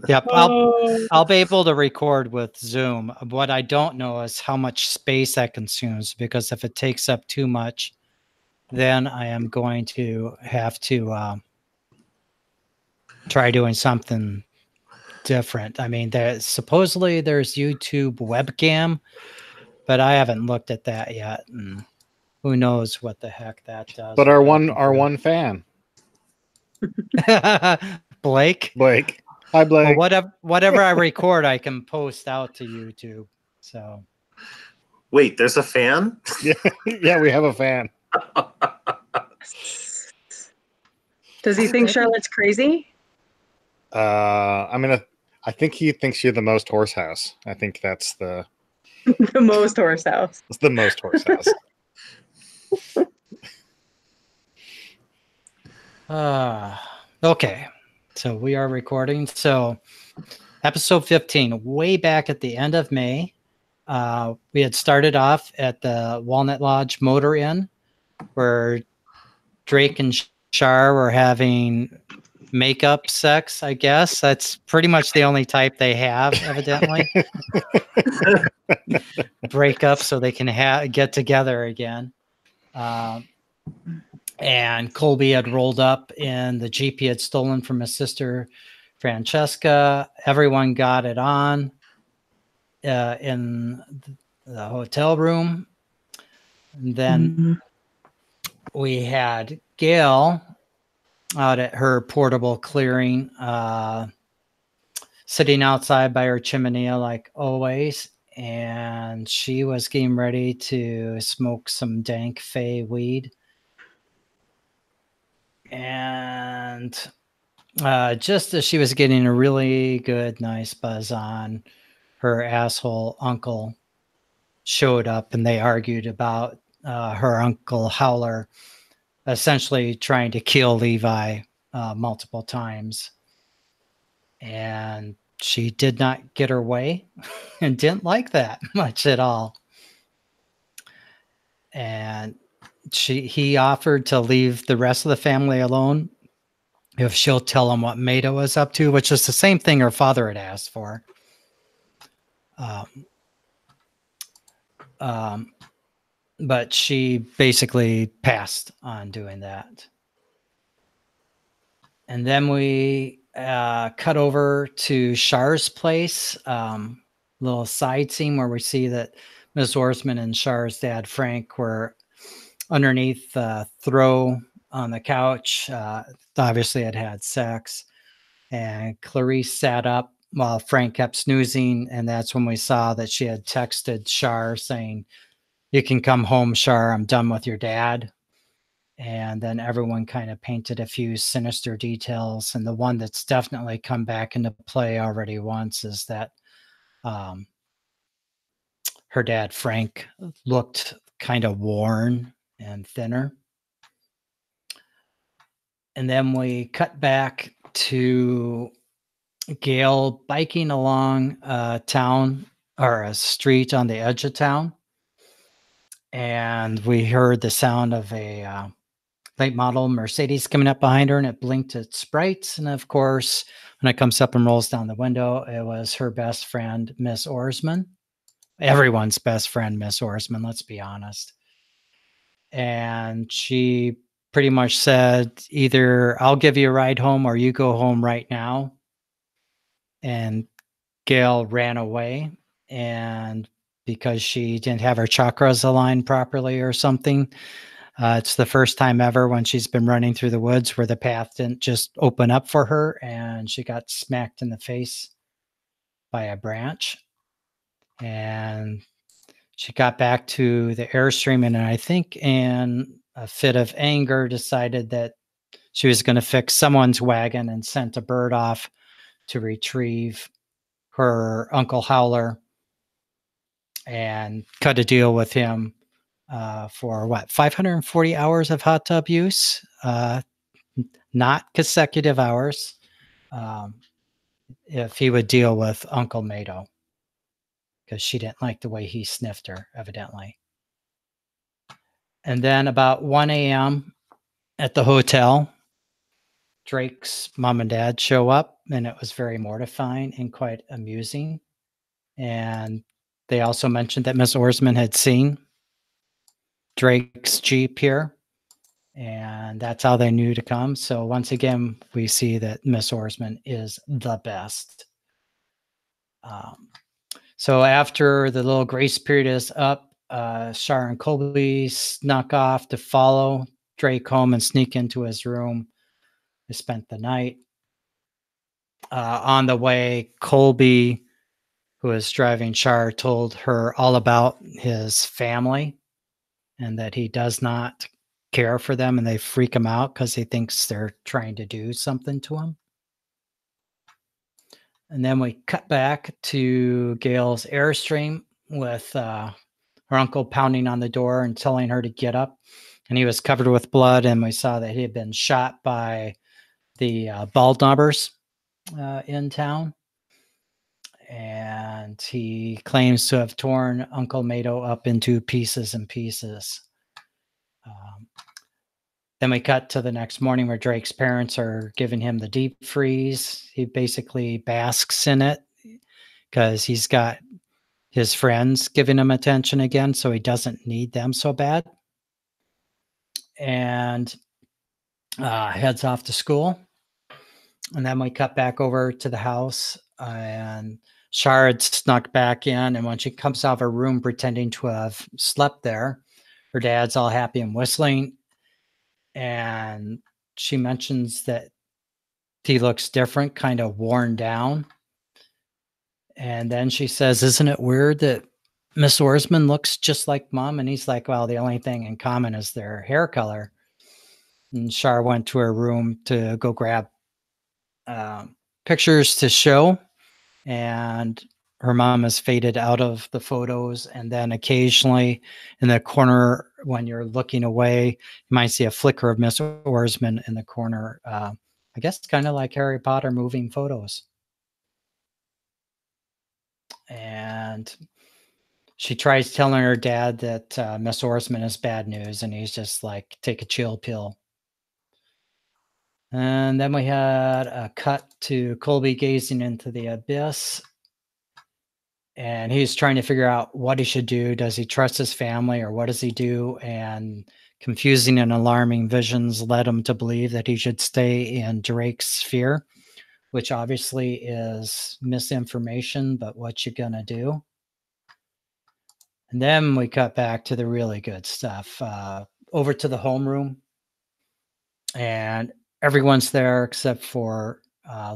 Yep, Oh. I'll be able to record with Zoom. What I don't know is how much space that consumes, because if it takes up too much, then I am going to have to try doing something different. I mean, supposedly there's YouTube webcam, but I haven't looked at that yet, and who knows what the heck that does. But our one fan, Blake. Hi, Blake. Well, whatever I record, I can post out to YouTube. So. Wait, there's a fan? Yeah, we have a fan. Does he think Charlotte's crazy? I think he thinks you're the most horse house. I think that's the the most horse house. It's the most horse house. Okay. So we are recording. So episode 15, way back at the end of May, we had started off at the Walnut Lodge Motor Inn, where Drake and Char were having makeup sex, I guess. That's pretty much the only type they have, evidently. Break up so they can get together again. And Colby had rolled up in the Jeep he had stolen from his sister, Francesca. Everyone got it on in the hotel room. And then we had Gail out at her portable clearing, sitting outside by her chimney like always. And she was getting ready to smoke some dank fey weed. And just as she was getting a really good, nice buzz on, her asshole uncle showed up, and they argued about her uncle Howler essentially trying to kill Levi multiple times. And she did not get her way and didn't like that much at all. And he offered to leave the rest of the family alone if she'll tell him what Maida was up to, which is the same thing her father had asked for. But she basically passed on doing that. And then we cut over to Char's place, little side scene where we see that Miss Orsman and Char's dad, Frank, were underneath the throw on the couch. Obviously had sex. And Clarice sat up while Frank kept snoozing. And that's when we saw that she had texted Char saying, "You can come home, Char. I'm done with your dad." And then everyone kind of painted a few sinister details. And the one that's definitely come back into play already once is that her dad, Frank, looked kind of worn and thinner. And then we cut back to Gail biking along town, or a street on the edge of town. And we heard the sound of a late model Mercedes coming up behind her, and it blinked its brights. And of course, when it comes up and rolls down the window, it was her best friend, Miss Orsman. Everyone's best friend, Miss Orsman, let's be honest. And she pretty much said, either I'll give you a ride home or you go home right now. And Gail ran away, and because she didn't have her chakras aligned properly or something, it's the first time ever when she's been running through the woods where the path didn't just open up for her, and she got smacked in the face by a branch. And she got back to the Airstream, and I think in a fit of anger decided that she was going to fix someone's wagon and sent a bird off to retrieve her Uncle Howler and cut a deal with him for 540 hours of hot tub use, not consecutive hours, if he would deal with Uncle Mado, because she didn't like the way he sniffed her, evidently. And then about 1 a.m. at the hotel, Drake's mom and dad show up, and it was very mortifying and quite amusing. And they also mentioned that Miss Orsman had seen Drake's Jeep here, and that's how they knew to come. So once again, we see that Miss Orsman is the best. So after the little grace period is up, Shar and Colby snuck off to follow Drake home and sneak into his room. They spent the night. On the way, Colby, who was driving Shar, told her all about his family and that he does not care for them, and they freak him out because he thinks they're trying to do something to him. And then we cut back to Gail's Airstream with her uncle pounding on the door and telling her to get up. And he was covered with blood, and we saw that he had been shot by the bald knobbers in town. And he claims to have torn Uncle Mato up into pieces and pieces. Then we cut to the next morning where Drake's parents are giving him the deep freeze. He basically basks in it because he's got his friends giving him attention again, so he doesn't need them so bad. And heads off to school. And then we cut back over to the house, and Shar had snuck back in. And when she comes out of her room pretending to have slept there, her dad's all happy and whistling. And she mentions that he looks different, kind of worn down. And then she says, "Isn't it weird that Miss Orsman looks just like Mom?" And he's like, "Well, the only thing in common is their hair color." And Shar went to her room to go grab pictures to show. And her mom is faded out of the photos. And then occasionally in the corner, when you're looking away, you might see a flicker of Miss Orsman in the corner. I guess kind of like Harry Potter moving photos. And she tries telling her dad that Miss Orsman is bad news, and he's just like, take a chill pill. And then we had a cut to Colby gazing into the abyss. And he's trying to figure out what he should do. Does he trust his family, or what does he do? And confusing and alarming visions led him to believe that he should stay in Drake's sphere, which obviously is misinformation, but what you gonna do? And then we cut back to the really good stuff. Over to the homeroom, and everyone's there except for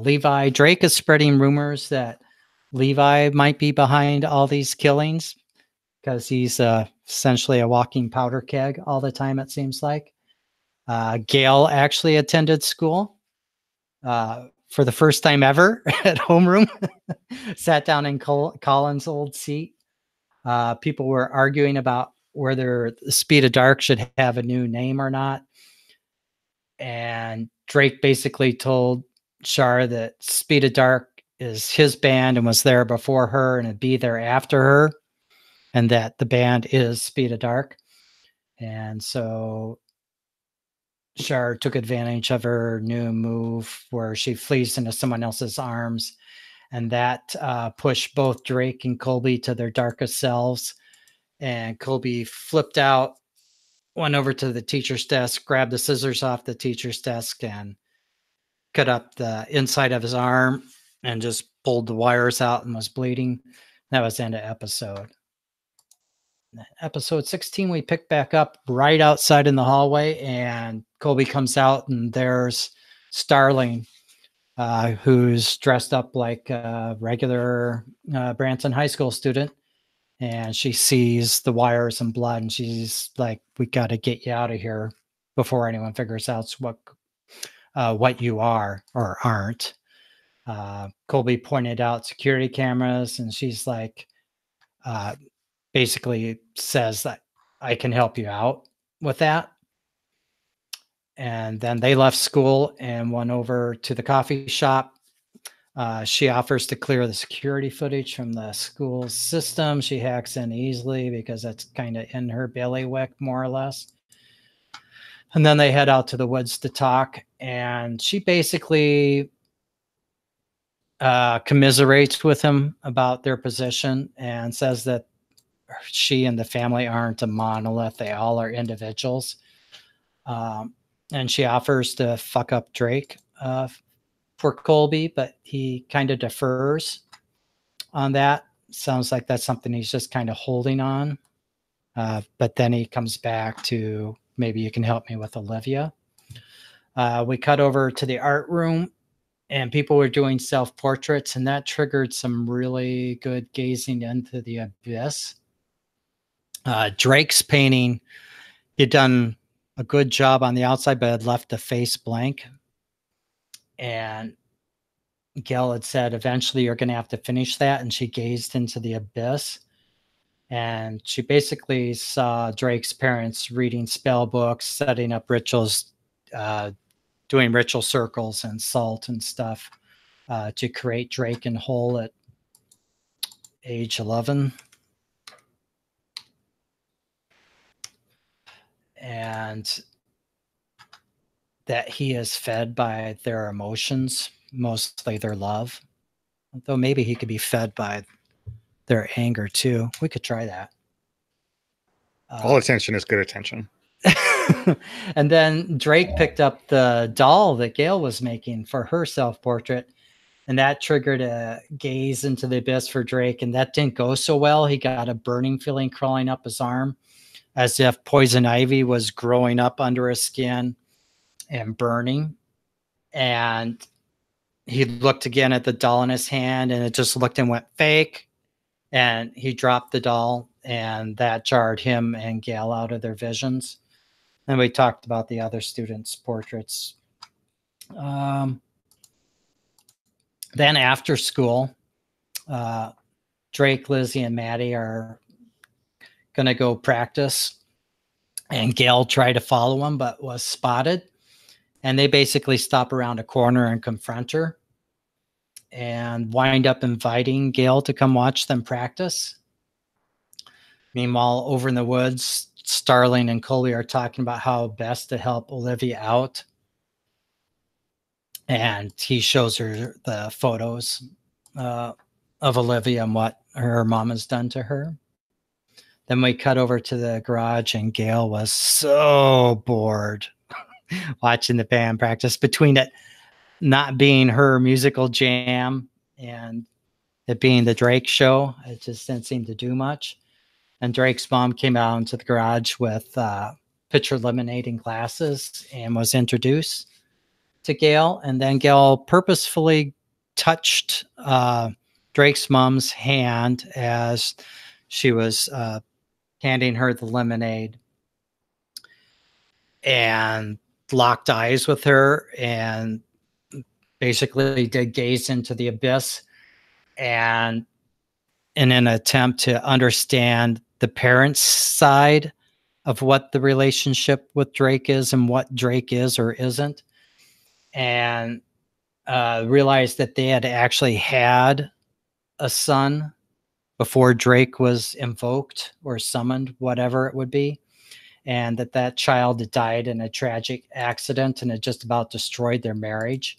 Levi. Drake is spreading rumors that Levi might be behind all these killings because he's essentially a walking powder keg all the time, it seems like. Gail actually attended school for the first time ever at homeroom, sat down in Colin's old seat. People were arguing about whether the Speed of Dark should have a new name or not. And Drake basically told Shar that Speed of Dark is his band and was there before her and it'd be there after her, and that the band is Speed of Dark. And so Shar took advantage of her new move where she flees into someone else's arms, and that pushed both Drake and Colby to their darkest selves. And Colby flipped out, went over to the teacher's desk, grabbed the scissors off the teacher's desk, and cut up the inside of his arm and just pulled the wires out and was bleeding. That was the end of episode. Episode 16, we pick back up right outside in the hallway, and Colby comes out, and there's Starling, who's dressed up like a regular Branson High School student. And she sees the wires and blood, and she's like, "We got to get you out of here before anyone figures out what you are or aren't." Colby pointed out security cameras, and she's like, basically says that I can help you out with that. And then they left school and went over to the coffee shop. She offers to clear the security footage from the school system. She hacks in easily because that's kind of in her bailiwick, more or less. And then they head out to the woods to talk, and she basically commiserates with him about their position and says that she and the family aren't a monolith. They all are individuals. And she offers to fuck up Drake for Colby, but he kind of defers on that. Sounds like that's something he's just kind of holding on. But then he comes back to, maybe you can help me with Olivia. We cut over to the art room, and people were doing self-portraits, and that triggered some really good gazing into the abyss. Drake's painting, he'd done a good job on the outside, but had left the face blank. And Gail had said, eventually you're going to have to finish that. And she gazed into the abyss. And she basically saw Drake's parents reading spell books, setting up rituals, doing ritual circles and salt and stuff to create Drake and whole at age 11. And that he is fed by their emotions, mostly their love. Though maybe he could be fed by their anger too. We could try that. All attention is good attention. And then Drake picked up the doll that Gail was making for her self-portrait, and that triggered a gaze into the abyss for Drake, and that didn't go so well. He got a burning feeling crawling up his arm, as if poison ivy was growing up under his skin and burning. And he looked again at the doll in his hand, and it just looked and went fake. And he dropped the doll, and that jarred him and Gail out of their visions. And we talked about the other students' portraits. Then after school, Drake, Lizzie, and Maddie are going to go practice. And Gail tried to follow him, but was spotted. And they basically stop around a corner and confront her and wind up inviting Gail to come watch them practice. Meanwhile, over in the woods, Starling and Coley are talking about how best to help Olivia out. And he shows her the photos of Olivia and what her mom has done to her. Then we cut over to the garage, and Gail was so bored watching the band practice, between it not being her musical jam and it being the Drake show. It just didn't seem to do much. And Drake's mom came out into the garage with pitcher lemonade and glasses and was introduced to Gail. And then Gail purposefully touched Drake's mom's hand as she was handing her the lemonade, and locked eyes with her, and basically did gaze into the abyss. And in an attempt to understand the parents' side of what the relationship with Drake is and what Drake is or isn't, and realized that they had actually had a son before Drake was invoked or summoned, whatever it would be, and that child had died in a tragic accident and it just about destroyed their marriage.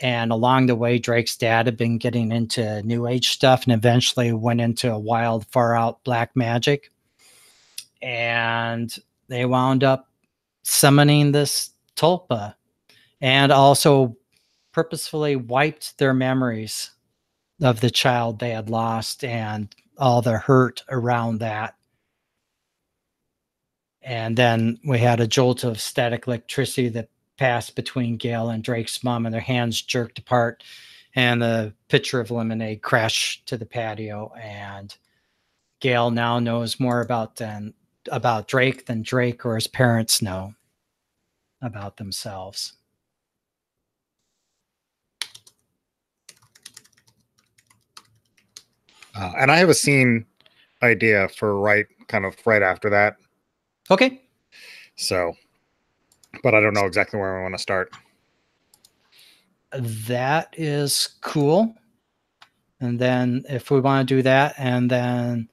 And along the way, Drake's dad had been getting into new age stuff and eventually went into a wild, far out black magic. And they wound up summoning this tulpa and also purposefully wiped their memories of the child they had lost and all the hurt around that. And then we had a jolt of static electricity that passed between Gail and Drake's mom, and their hands jerked apart, and the pitcher of lemonade crashed to the patio. And Gail now knows more about Drake than Drake or his parents know about themselves. And I have a scene idea for right after that. Okay. So, but I don't know exactly where I want to start. That is cool. And then if we want to do that, and then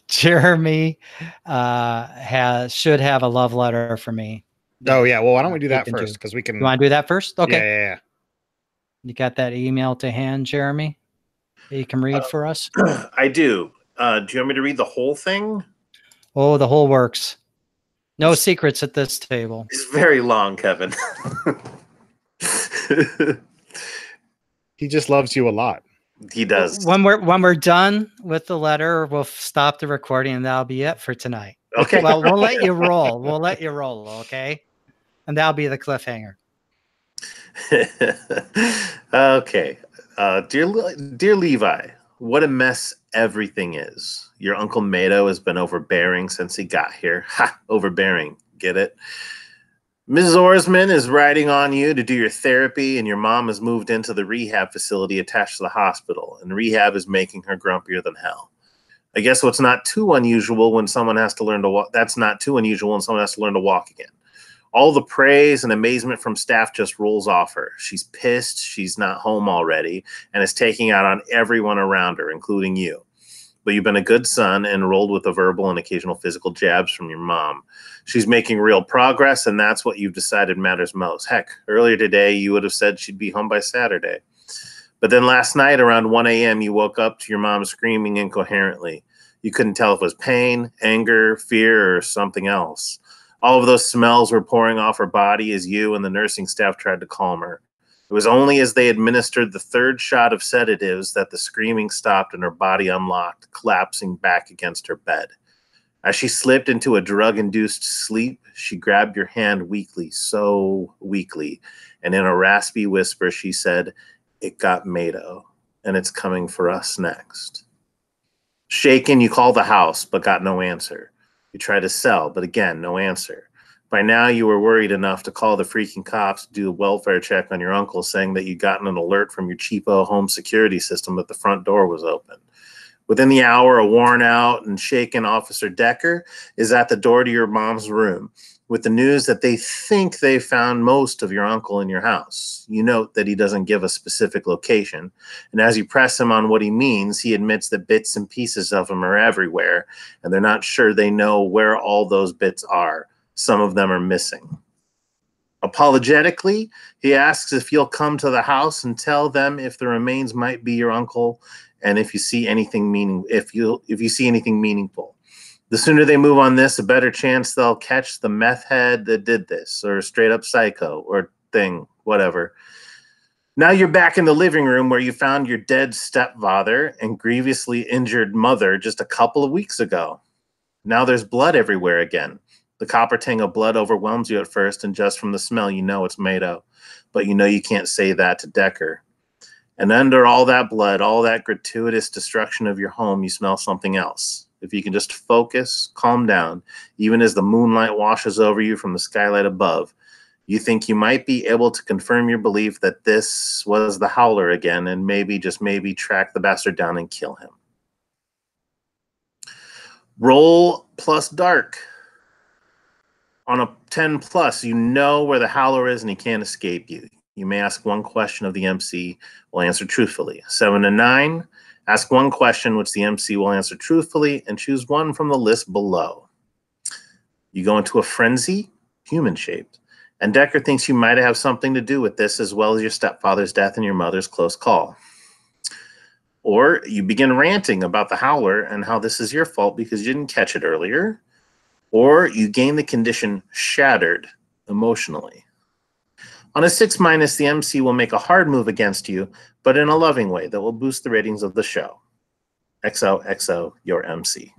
Jeremy should have a love letter for me. Oh yeah. Well, why don't we do He that can do. first? Because we can. You want to do that first? Okay. Yeah. You got that email to hand, Jeremy? That you can read for us? I do. Do you want me to read the whole thing? Oh, the whole works. No secrets at this table. It's very long, Kevin. He just loves you a lot. He does. When we're done with the letter, we'll stop the recording, and that'll be it for tonight. Okay. Well, we'll let you roll. We'll let you roll, okay? And that'll be the cliffhanger. Okay. Dear Levi, what a mess everything is. Your Uncle Mato has been overbearing since he got here. Ha! Overbearing. Get it? Mrs. Orsman is riding on you to do your therapy, and your mom has moved into the rehab facility attached to the hospital, and rehab is making her grumpier than hell. I guess what's not too unusual when someone has to learn to walk. That's not too unusual when someone has to learn to walk again. All the praise and amazement from staff just rolls off her. She's pissed she's not home already and is taking out on everyone around her, including you. But you've been a good son and rolled with the verbal and occasional physical jabs from your mom. She's making real progress, and that's what you've decided matters most. Heck, earlier today, you would have said she'd be home by Saturday. But then last night around 1 a.m., you woke up to your mom screaming incoherently. You couldn't tell if it was pain, anger, fear, or something else. All of those smells were pouring off her body as you and the nursing staff tried to calm her. It was only as they administered the third shot of sedatives that the screaming stopped and her body unlocked, collapsing back against her bed. As she slipped into a drug-induced sleep, she grabbed your hand weakly, so weakly, and in a raspy whisper, she said, "It got Mato, and it's coming for us next." Shaken, you called the house, but got no answer. You tried to sell, but again, no answer. By now, you were worried enough to call the freaking cops to do a welfare check on your uncle, saying that you'd gotten an alert from your cheapo home security system that the front door was open. Within the hour, a worn out and shaken Officer Decker is at the door to your mom's room with the news that they think they found most of your uncle in your house. You note that he doesn't give a specific location, and as you press him on what he means, he admits that bits and pieces of him are everywhere, and they're not sure they know where all those bits are. Some of them are missing. Apologetically, he asks if you'll come to the house and tell them if the remains might be your uncle, and if you see anything see anything meaningful. The sooner they move on this, the better chance they'll catch the meth head that did this, or straight up psycho, or thing, whatever. Now you're back in the living room where you found your dead stepfather and grievously injured mother just a couple of weeks ago. Now there's blood everywhere again. The copper tang of blood overwhelms you at first, and just from the smell, you know it's Mato. But you know you can't say that to Decker. And under all that blood, all that gratuitous destruction of your home, you smell something else. If you can just focus, calm down, even as the moonlight washes over you from the skylight above, you think you might be able to confirm your belief that this was the Howler again, and maybe, just maybe, track the bastard down and kill him. Roll plus dark. On a 10 plus, you know where the Howler is and he can't escape you. You may ask one question of the MC, will answer truthfully. 7 and 9, ask one question which the MC will answer truthfully and choose one from the list below. You go into a frenzy, human-shaped, and Decker thinks you might have something to do with this, as well as your stepfather's death and your mother's close call. Or you begin ranting about the Howler and how this is your fault because you didn't catch it earlier. Or you gain the condition shattered emotionally. On a 6-, the MC will make a hard move against you, but in a loving way that will boost the ratings of the show. XOXO, your MC.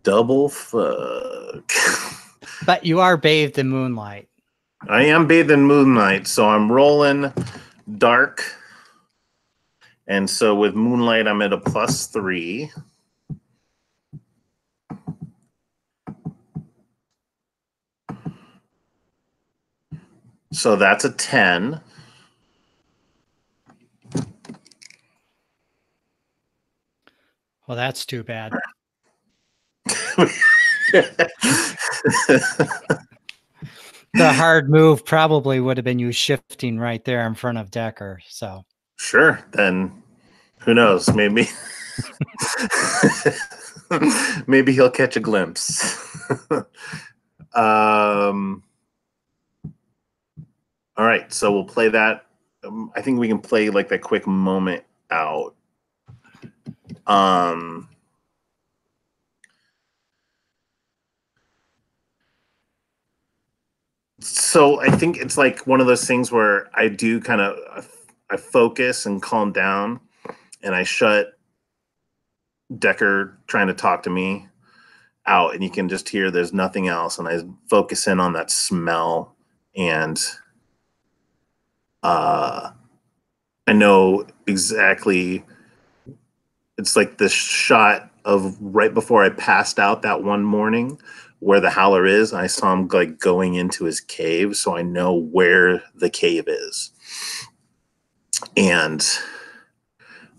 Double fuck. But you are bathed in moonlight. I am bathed in moonlight, so I'm rolling dark. And so with moonlight, I'm at a +3. So that's a 10. Well, that's too bad. The hard move probably would have been you shifting right there in front of Decker. So Sure. Then who knows? Maybe maybe he'll catch a glimpse. All right, so we'll play that. I think we can play like that quick moment out. So I think it's like one of those things where I do kind of I focus and calm down, and I shut Decker trying to talk to me out, and you can just hear there's nothing else, and I focus in on that smell, and I know exactly. It's like this shot of right before I passed out that one morning where the howler is. I saw him like going into his cave, so I know where the cave is. And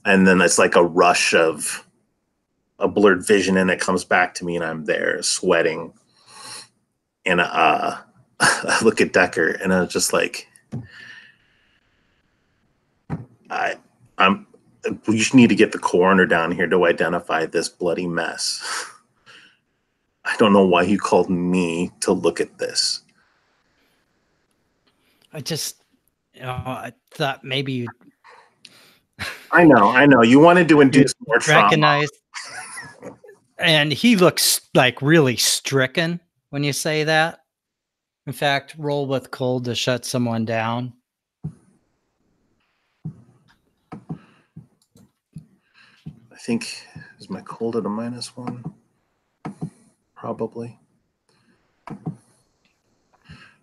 then it's like a rush of a blurred vision, and it comes back to me, and I'm there sweating. And I look at Decker, and I was just like, we just need to get the coroner down here to identify this bloody mess. I don't know why you called me to look at this. I just, I thought maybe you'd I know. You wanted to induce more trauma. recognize. And he looks like really stricken when you say that. In fact, roll with cold to shut someone down. I think, is my cold at a -1? Probably.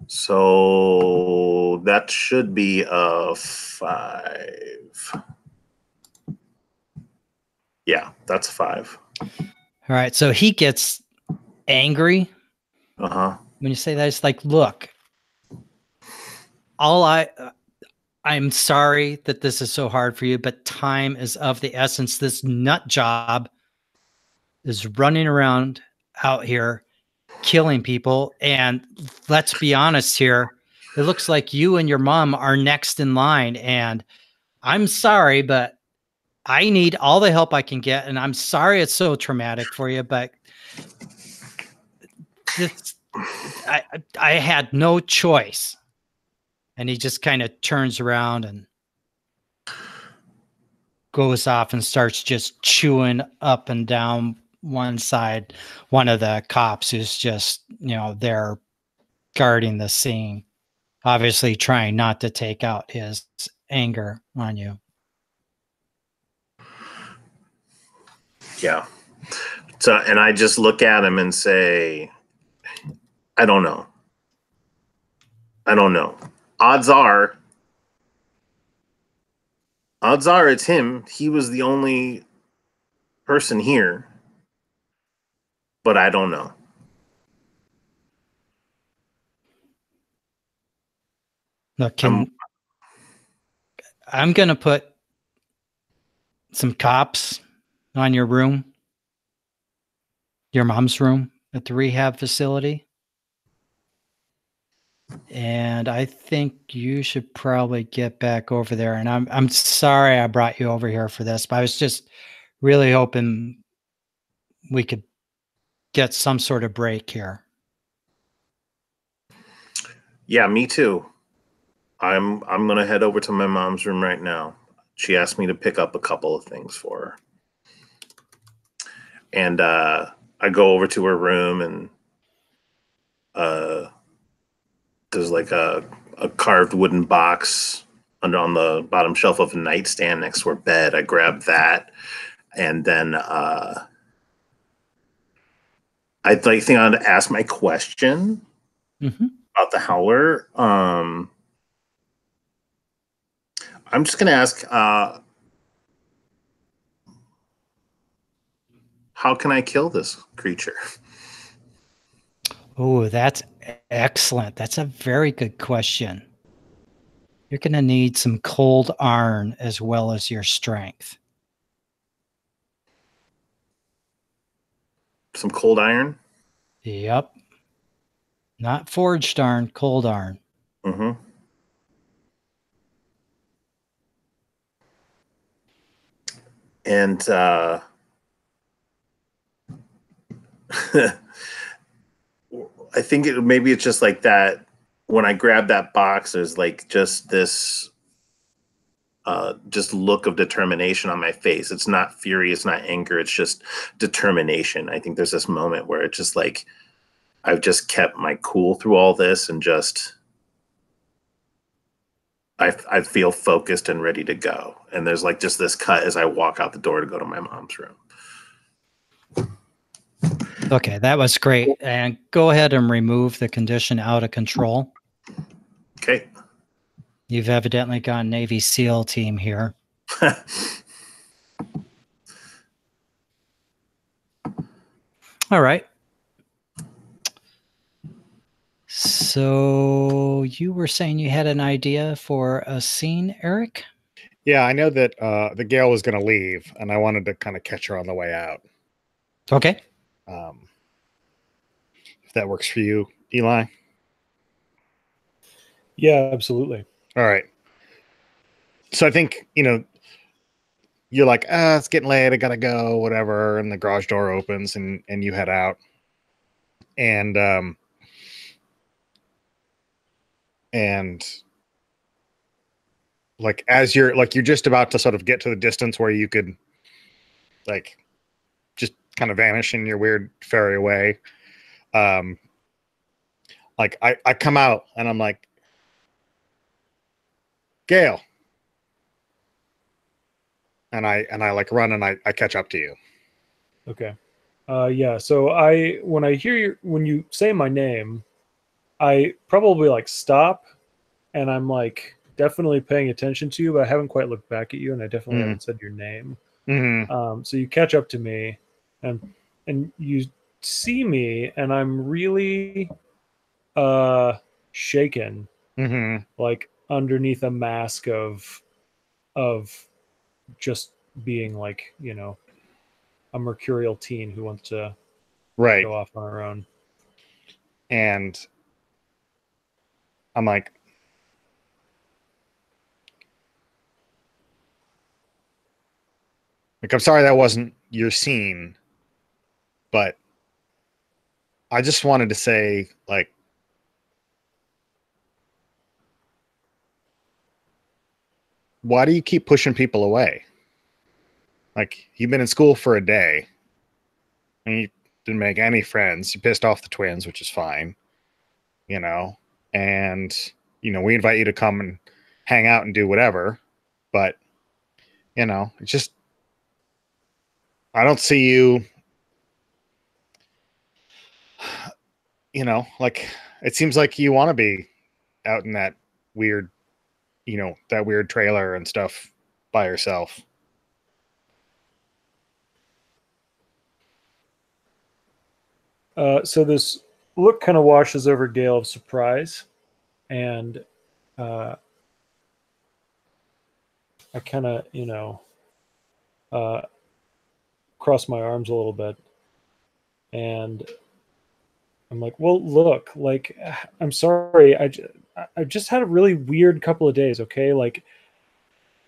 So that should be a 5. Yeah, that's a 5. All right. So he gets angry Uh-huh. when you say that. It's like, look, I'm sorry that this is so hard for you, but time is of the essence. This nut job is running around out here killing people. And let's be honest here. It looks like you and your mom are next in line. And I'm sorry, but I need all the help I can get. And I'm sorry it's so traumatic for you, but this, I had no choice. And he just kind of turns around and goes off and starts just chewing up and down one side. One of the cops who's just, there guarding the scene, obviously trying not to take out his anger on you. Yeah. So, and I just look at him and say, I don't know. Odds are it's him. He was the only person here, but I don't know. Look, I'm going to put some cops on your room, your mom's room at the rehab facility. And I think you should probably get back over there. And I'm sorry I brought you over here for this, but I was just really hoping we could get some sort of break here. Yeah, me too. I'm gonna head over to my mom's room right now. She asked me to pick up a couple of things for her. And I go over to her room, and there's like a carved wooden box on the bottom shelf of a nightstand next to her bed. I grab that, and then I think I want to ask my question about the howler. I'm just gonna ask, how can I kill this creature? Oh, that's excellent. That's a very good question. You're going to need some cold iron as well as your strength. Some cold iron? Yep. Not forged iron, cold iron. Mm-hmm. And I think maybe it's just like that. When I grab that box, there's like just this just look of determination on my face. It's not fury, it's not anger, it's just determination. I think there's this moment where it's just like I've just kept my cool through all this and just I feel focused and ready to go. And there's like just this cut as I walk out the door to go to my mom's room. Okay, that was great. And go ahead and remove the condition out of control. Okay. You've evidently got a Navy SEAL team here. All right. So you were saying you had an idea for a scene, Eric? Yeah, I know that the Gale was going to leave, and I wanted to kind of catch her on the way out. Okay. If that works for you, Eli. Yeah, absolutely. All right. So I think, you're like, it's getting late, I gotta go, whatever, and the garage door opens and you head out. And like as you're just about to sort of get to the distance where you could like just kind of vanish in your weird fairy way. Like I come out and I'm like, Gale. And I like run and I catch up to you. Okay. Yeah. So when I hear when you say my name, I probably like stop, and I'm like definitely paying attention to you, but I haven't quite looked back at you, and I definitely haven't said your name. Mm-hmm. So you catch up to me, and you see me, and I'm really shaken, like underneath a mask of just being like, a mercurial teen who wants to go off on her own. And I'm like, I'm sorry that wasn't your scene, but I just wanted to say, like, why do you keep pushing people away? Like, you've been in school for a day and you didn't make any friends. You pissed off the twins, which is fine, and, we invite you to come and hang out and do whatever. But, it's just, I don't see you, like, it seems like you want to be out in that weird, that weird trailer and stuff by yourself. So this look kind of washes over Gale of surprise, and I kind of, cross my arms a little bit, and I'm like, well, look, like, I'm sorry. I just had a really weird couple of days. Okay. Like,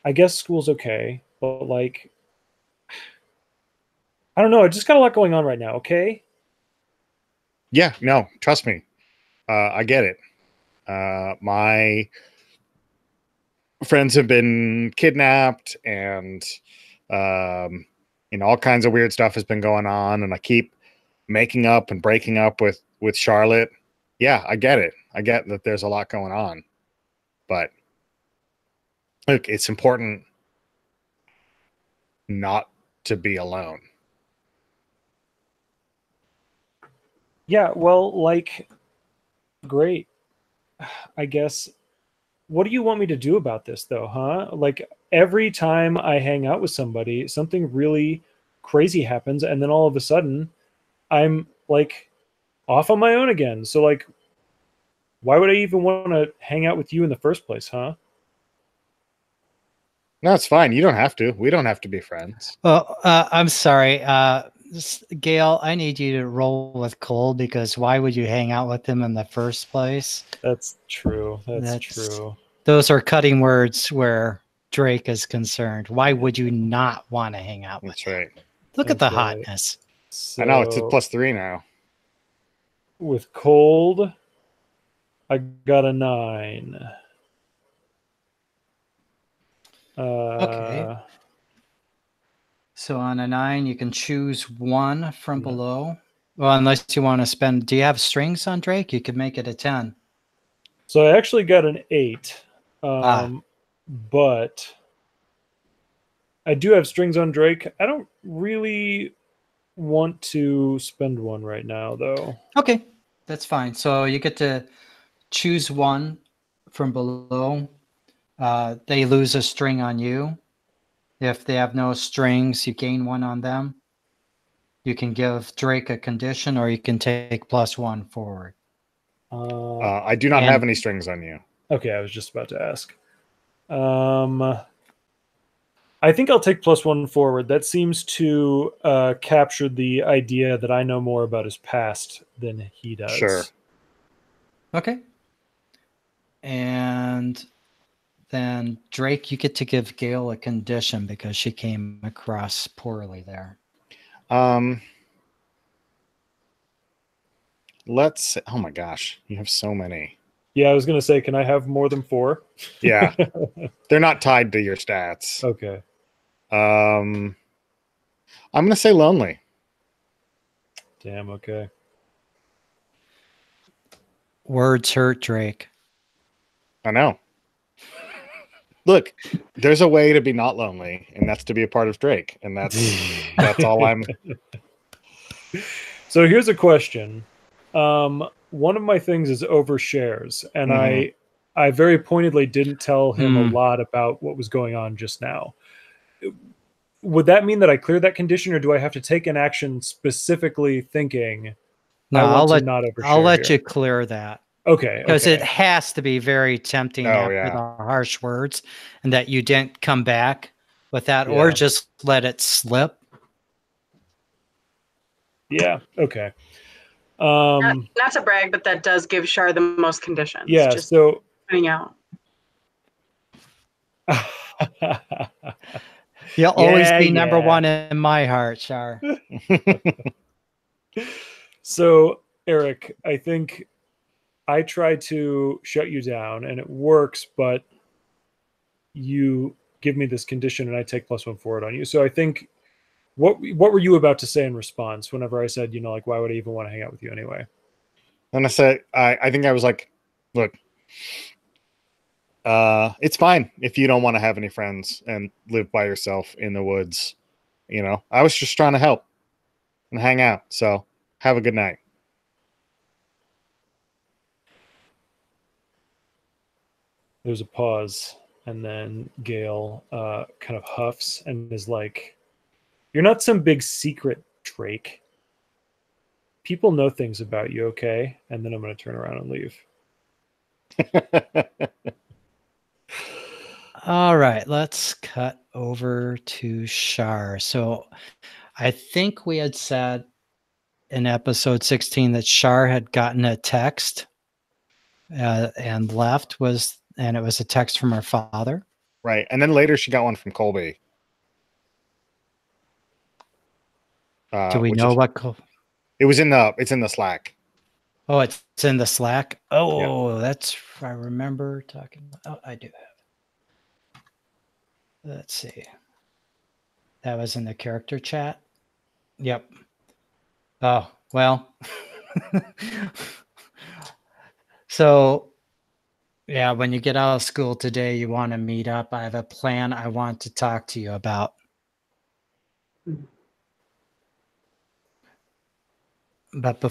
I guess school's okay, but like, I don't know. I just got a lot going on right now. Okay. Yeah, no, trust me. I get it. My friends have been kidnapped and, all kinds of weird stuff has been going on. And I keep making up and breaking up with Charlotte. Yeah, I get it. I get that there's a lot going on, but look, it's important not to be alone. Yeah. Well, like, great. I guess. What do you want me to do about this, though, huh? Like, every time I hang out with somebody, something really crazy happens, and then all of a sudden, I'm like off on my own again. So, like, why would I even want to hang out with you in the first place, huh? No, it's fine. You don't have to. We don't have to be friends. Well, I'm sorry. Gail, I need you to roll with Cole because why would you hang out with him in the first place? That's true. That's true. Those are cutting words where Drake is concerned. Why would you not want to hang out with That's him? right. Look at the That's right. hotness. So I know it's a +3 now. with cold, I got a 9. Okay. So on a 9, you can choose one from Yeah. below. Well, unless you want to spend. Do you have strings on Drake? You could make it a 10. So I actually got an 8. Ah. But I do have strings on Drake. I don't really want to spend one right now, though. Okay, that's fine. So you get to choose one from below. They lose a string on you. If they have no strings, you gain one on them. You can give Drake a condition, or you can take +1 forward. I do not and- have any strings on you. Okay, I was just about to ask. I think I'll take +1 forward. That seems to capture the idea that I know more about his past than he does. Sure. Okay. And then Drake, you get to give Gail a condition because she came across poorly there. Let's. Oh my gosh, you have so many. Yeah, I was going to say, can I have more than 4? Yeah, they're not tied to your stats. Okay. I'm gonna say lonely. Damn, okay. Words hurt, Drake. I know. Look, there's a way to be not lonely, and that's to be a part of Drake, and that's all I'm. So here's a question. One of my things is overshares, and I very pointedly didn't tell him a lot about what was going on just now. Would that mean that I cleared that condition, or do I have to take an action specifically thinking No, I want I'll to let not overshare? I'll let here? you clear that. Okay. Because okay. it has to be very tempting Oh, after yeah. the harsh words, and that you didn't come back with that, Yeah. or just let it slip. Yeah. Okay. Not to brag, but that does give Shar the most conditions. Yeah. Just So. pointing out. You'll always be Yeah. number one in my heart, Shar. So, Eric, I think I try to shut you down and it works, but you give me this condition and I take +1 forward on you. So I think what were you about to say in response whenever I said, like, why would I even want to hang out with you anyway? And I said, I think I was like, look, it's fine if you don't want to have any friends and live by yourself in the woods. I was just trying to help and hang out. So have a good night. There's a pause, and then Gail kind of huffs and is like, "You're not some big secret, Drake. People know things about you, okay?" And then I'm going to turn around and leave. All right, let's cut over to Shar. So I think we had said in episode 16 that Shar had gotten a text and left, and it was a text from her father. Right. And then later she got one from Colby. Do we know what? It's in the Slack. Oh, it's in the Slack. Oh, yeah. That's I remember talking about. Oh, I do have. Let's see. That was in the character chat. Yep. Oh, well. So, yeah, when you get out of school today, you want to meet up. I have a plan I want to talk to you about. But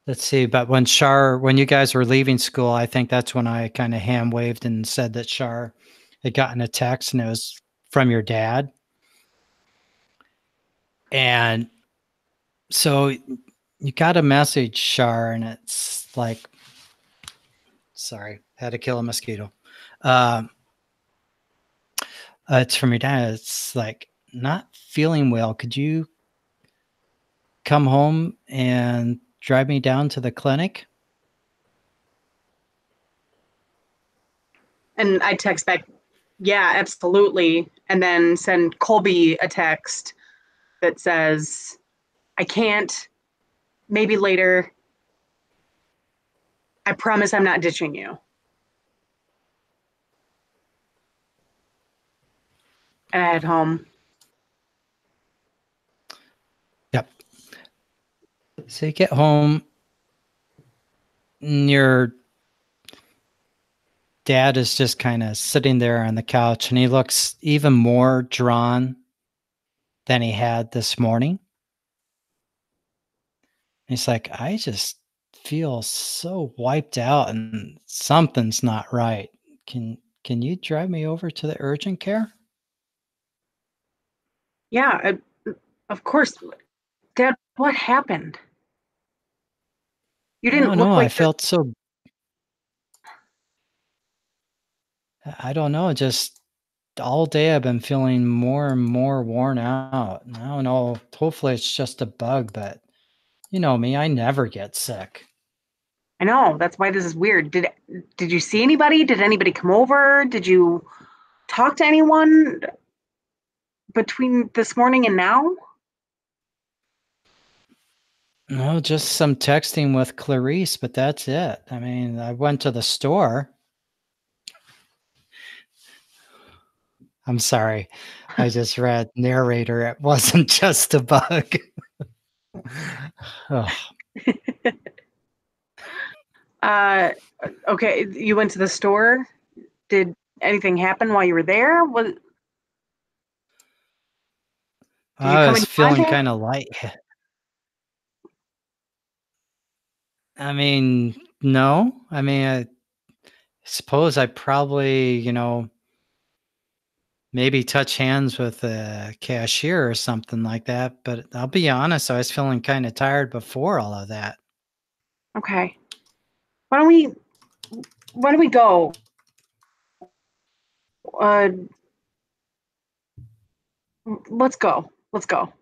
let's see. But when you guys were leaving school, I think that's when I kind of hand waved and said that Shar had gotten a text and it was from your dad. And so you got a message, Shar, and it's like, sorry, had to kill a mosquito. It's from your dad. It's like, not feeling well. Could you come home and drive me down to the clinic? And I text back, yeah, absolutely. And then send Colby a text that says, I can't, maybe later. I promise I'm not ditching you. And I head home. Yep. So you get home, and your dad is just kind of sitting there on the couch, and he looks even more drawn than he had this morning. He's like, I just feel so wiped out and something's not right. Can you drive me over to the urgent care? Yeah, of course. Dad, what happened? You didn't No, look I like felt so I don't know, just all day I've been feeling more and more worn out. And I don't know, hopefully it's just a bug, but you know me, I never get sick. I know, that's why this is weird. Did you see anybody? Did anybody come over? Did you talk to anyone between this morning and now? No, just some texting with Clarice, but that's it. I mean, I went to the store. I'm sorry. I just read narrator. It wasn't just a bug. Oh, Okay, you went to the store. Did anything happen while you were there? Did you I come was in feeling contact? kind of light. I mean, no. I mean, I suppose I probably, maybe touch hands with a cashier or something like that. But I'll be honest, I was feeling kind of tired before all of that. Okay. Why don't we go? Uh, let's go. Let's go.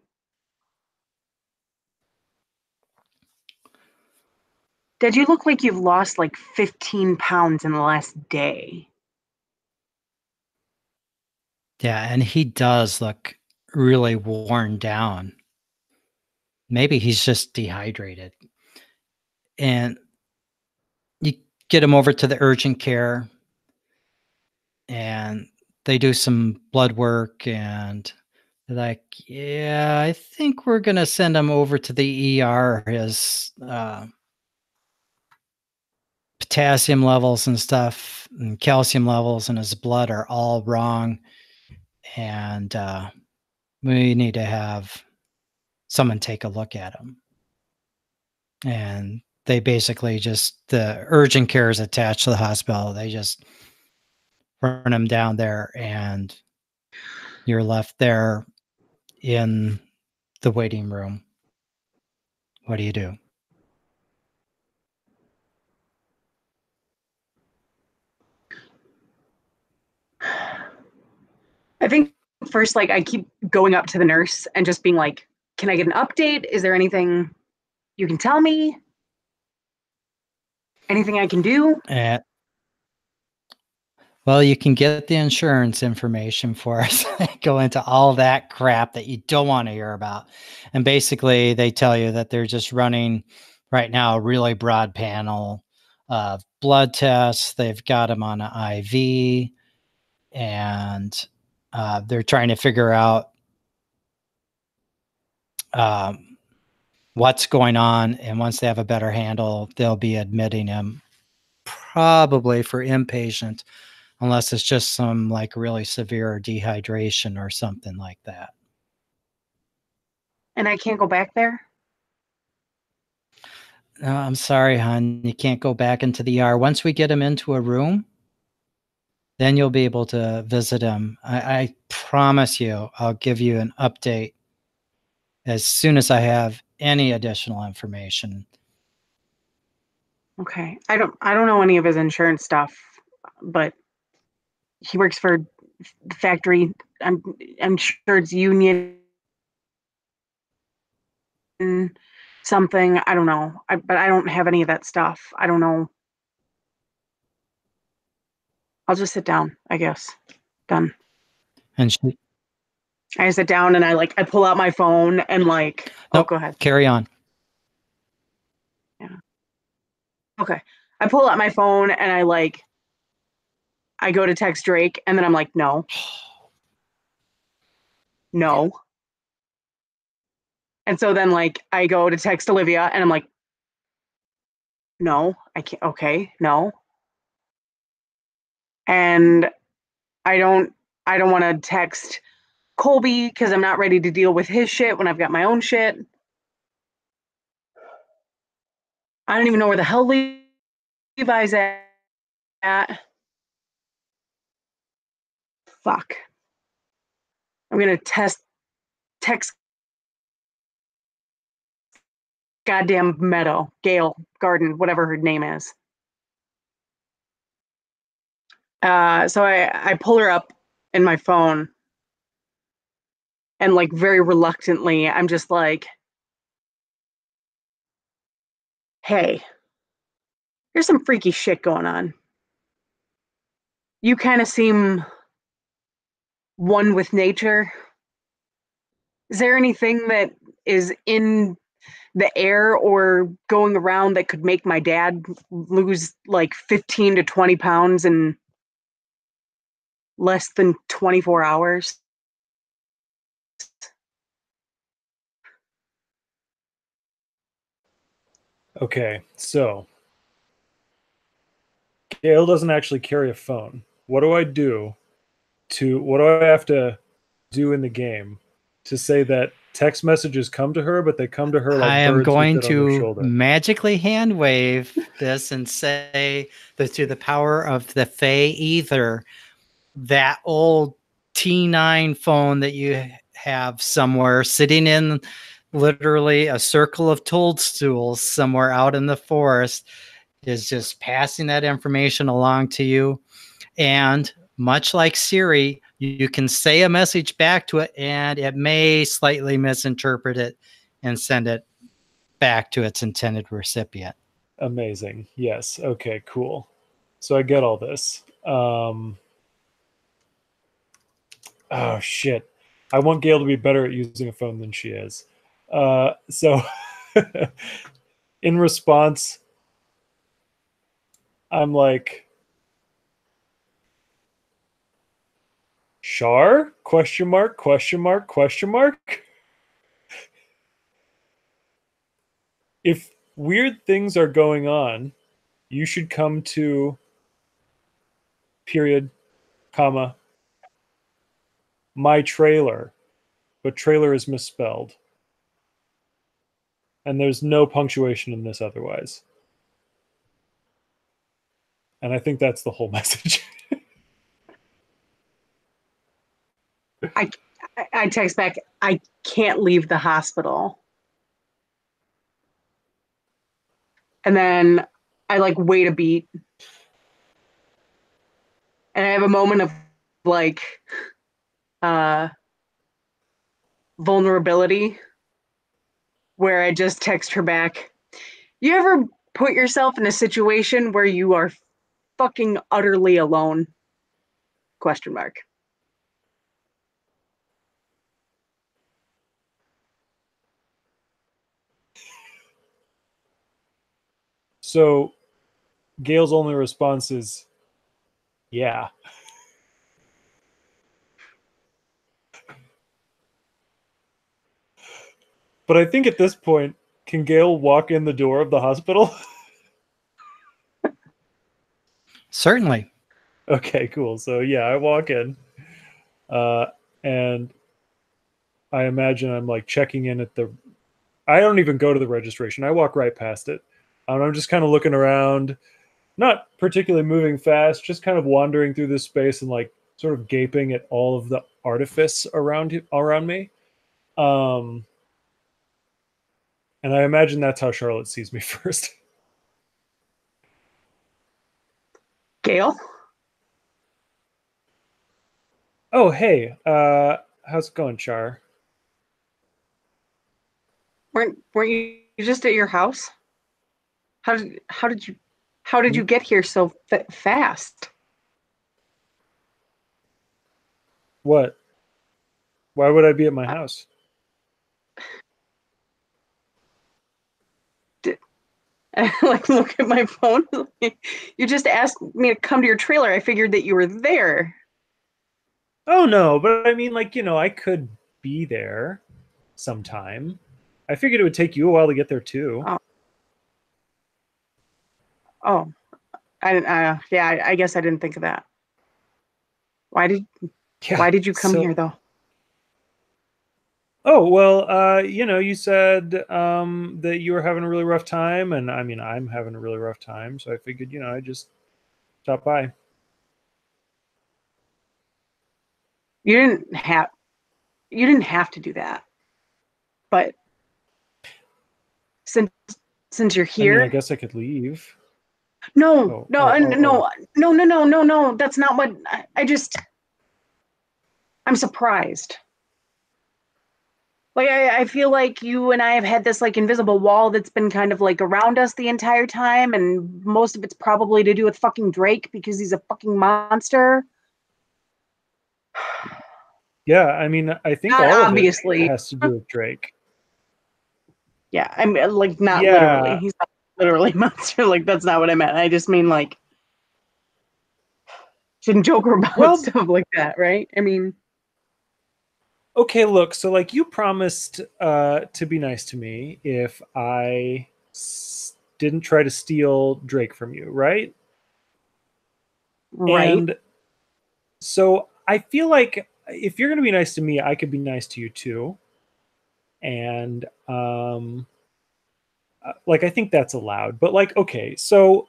Dad, you look like you've lost like 15 pounds in the last day. Yeah, and he does look really worn down. Maybe he's just dehydrated. And you get him over to the urgent care and they do some blood work and they're like, yeah, I think we're going to send him over to the ER. His potassium levels and stuff and calcium levels in his blood are all wrong. And we need to have someone take a look at him. And they basically just, the urgent care is attached to the hospital. They just run him down there and you're left there in the waiting room. What do you do? I think first, like, I keep going up to the nurse and just being like, can I get an update? Is there anything you can tell me? Anything I can do? Well, you can get the insurance information for us. Go into all that crap that you don't want to hear about. And basically, they tell you that they're just running right now a really broad panel of blood tests. They've got them on an IV and they're trying to figure out what's going on. And once they have a better handle, they'll be admitting him probably for inpatient, unless it's just some like really severe dehydration or something like that. And I can't go back there? No, I'm sorry, hon. You can't go back into the ER. Once we get him into a room, then you'll be able to visit him. I promise you, I'll give you an update as soon as I have any additional information. Okay. I don't know any of his insurance stuff, but he works for the factory. I'm sure it's union something. I don't know. But I don't have any of that stuff. I don't know. I'll just sit down, I guess. Done. And she, I sit down and I pull out my phone and like, oh, nope, go ahead. carry on. Okay. I pull out my phone and I go to text Drake and then I'm like, no. No. And so then like I go to text Olivia and I'm like, no, I can't. Okay, no. And I don't want to text Colby because I'm not ready to deal with his shit when I've got my own shit. I don't even know where the hell Levi's at. Fuck. I'm gonna text goddamn Meadow, Gail, Garden, whatever her name is. So I pull her up in my phone and like very reluctantly, I'm just like, hey, there's some freaky shit going on. You kind of seem one with nature. Is there anything that is in the air or going around that could make my dad lose like 15 to 20 pounds in less than 24 hours? Okay, so Gail doesn't actually carry a phone. What do I do what do I have to do in the game to say that text messages come to her, but they come to her like I am birds who going fit on their to shoulder? magically hand wave this and say that through the power of the Fae Ether, that old T9 phone that you have somewhere sitting in literally a circle of toadstools somewhere out in the forest is just passing that information along to you. And much like Siri, you can say a message back to it and it may slightly misinterpret it and send it back to its intended recipient. Amazing. Yes. Okay, cool. So I get all this. Oh shit. I want Gail to be better at using a phone than she is. So in response, I'm like, Shar? Question mark, question mark, question mark. If weird things are going on, you should come to period, comma, my trailer. But trailer is misspelled. And there's no punctuation in this otherwise. And I think that's the whole message. I text back, I can't leave the hospital. And then I like wait a beat. And I have a moment of like vulnerability where I just text her back. You ever put yourself in a situation where you are fucking utterly alone? Question mark. So Gail's only response is, yeah. But I think at this point, can Gail walk in the door of the hospital? Certainly. Okay, cool. So yeah, I walk in, and I imagine I'm like checking in at the. I don't even go to the registration. I walk right past it. I'm just kind of looking around, not particularly moving fast, just kind of wandering through this space and like sort of gaping at all of the artifice around me. And I imagine that's how Charlotte sees me first. Gail? Oh, hey, how's it going, Char? Weren't you just at your house? How did you get here so fast? What? Why would I be at my house? I like look at my phone. You just asked me to come to your trailer. I figured that you were there. Oh no, but I mean, like, I could be there sometime. I figured it would take you a while to get there too. Oh, I guess I didn't think of that. Why did you come here though? Oh, well, you said that you were having a really rough time, and I mean, I'm having a really rough time, so I figured, I'd just stop by. You didn't have to do that. But since you're I mean, here, I guess I could leave. no, Oh, oh, oh, no, oh. no. That's not what I'm surprised. Like I feel like you and I have had this like invisible wall that's been kind of like around us the entire time, and most of it's probably to do with fucking Drake because he's a fucking monster. Yeah, I mean, I think Not all of it obviously. has to do with Drake. Yeah, I'm like not Yeah. literally. He's not literally a monster. Like that's not what I meant. I just mean like shouldn't joke about stuff like that, right? I mean, okay, look, so like you promised to be nice to me if I didn't try to steal Drake from you, right? Right. And so I feel like if you're going to be nice to me, I could be nice to you too. And like I think that's allowed. But like okay, so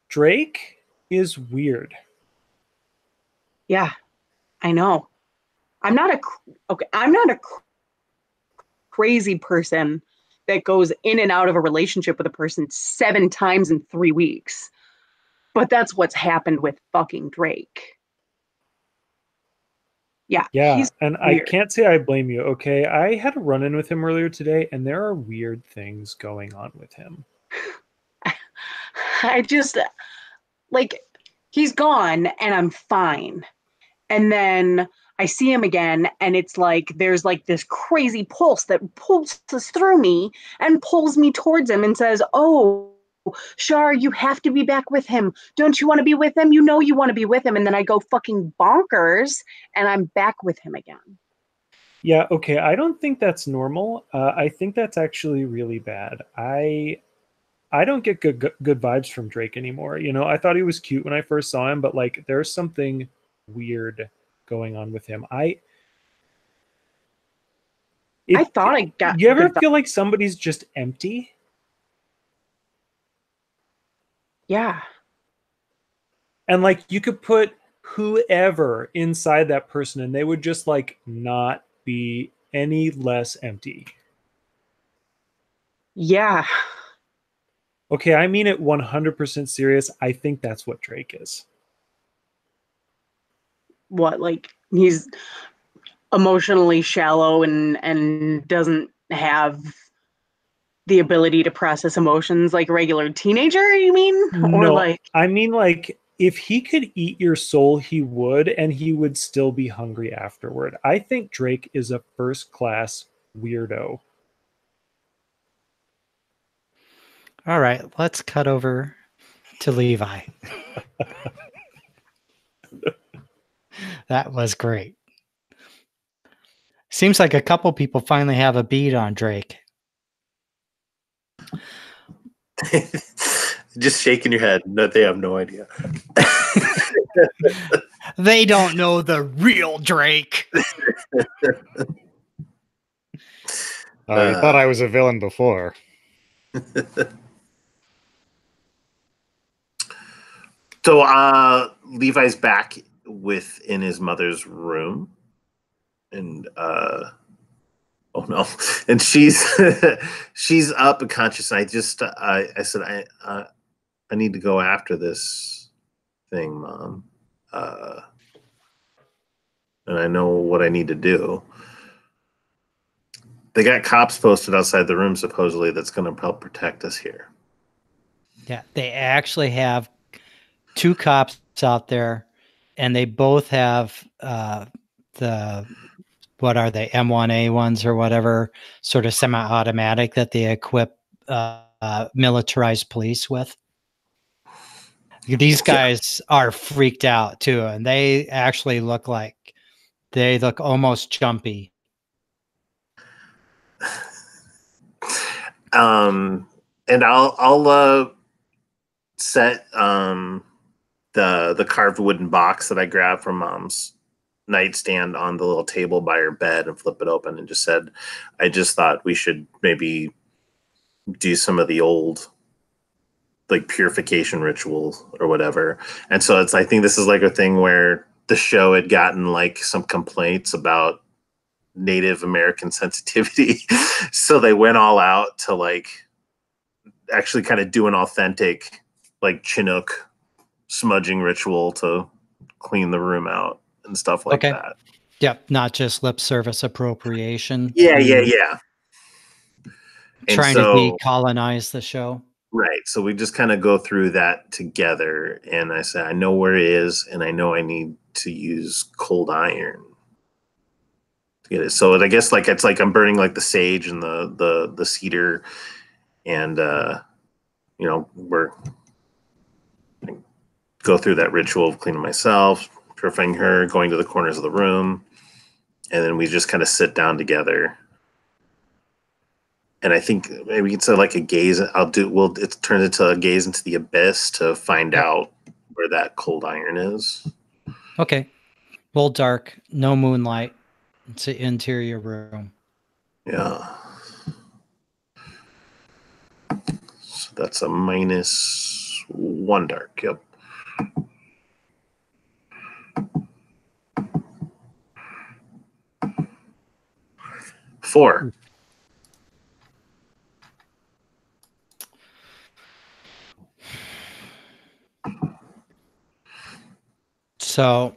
Drake is weird. Yeah, I know. I'm not a crazy person that goes in and out of a relationship with a person 7 times in 3 weeks. But that's what's happened with fucking Drake. Yeah, Yeah, and weird. I can't say I blame you, okay? I had a run-in with him earlier today, and there are weird things going on with him. I just, like, he's gone, and I'm fine. And then I see him again, and it's like there's like this crazy pulse that pulses through me and pulls me towards him and says, "Oh, Shar, you have to be back with him. Don't you want to be with him? You know you want to be with him." And then I go fucking bonkers, and I'm back with him again. Yeah, okay. I don't think that's normal. I think that's actually really bad. I don't get good vibes from Drake anymore. I thought he was cute when I first saw him, but like there's something weird going on with him. I thought I got. You ever feel like somebody's just empty? Yeah. And like you could put whoever inside that person and they would just like not be any less empty. Yeah. Okay, I mean it 100% serious. I think that's what Drake is. What, like he's emotionally shallow and doesn't have the ability to process emotions like a regular teenager, you mean? Or No, like I mean like if he could eat your soul, he would, and he would still be hungry afterward. I think Drake is a first-class weirdo. All right, let's cut over to Levi. That was great. Seems like a couple people finally have a beat on Drake. Just shaking your head. No, they have no idea. They don't know the real Drake. I thought I was a villain before. So Levi's back within his mother's room. And oh no. And she's she's up and conscious. And I said I need to go after this thing, Mom. And I know what I need to do. They got cops posted outside the room, supposedly, that's going to help protect us here. Yeah, they actually have 2 cops out there, and they both have the, what are they, M1A ones or whatever, sort of semi-automatic that they equip militarized police with. These guys are freaked out too, and they actually look almost jumpy. And I'll set the carved wooden box that I grabbed from Mom's nightstand on the little table by her bed and flip it open and just said, I just thought we should maybe do some of the old like purification rituals or whatever. And so I think this is like a thing where the show had gotten like some complaints about Native American sensitivity. So they went all out to like actually kind of do an authentic like Chinook smudging ritual to clean the room out and stuff like that. Yep, not just lip service appropriation. Yeah. Trying to decolonize the show. Right. So we just kind of go through that together. And I said, I know where it is, and I know I need to use cold iron to get it. So I guess like it's like I'm burning like the sage and the cedar, and we're go through that ritual of cleaning myself, purifying her, going to the corners of the room, and then we just kind of sit down together. And I think maybe it's like a gaze. It turns into a gaze into the abyss to find out where that cold iron is. Okay. Well, dark, no moonlight. It's an interior room. Yeah. So that's a -1 dark. Yep. Four. So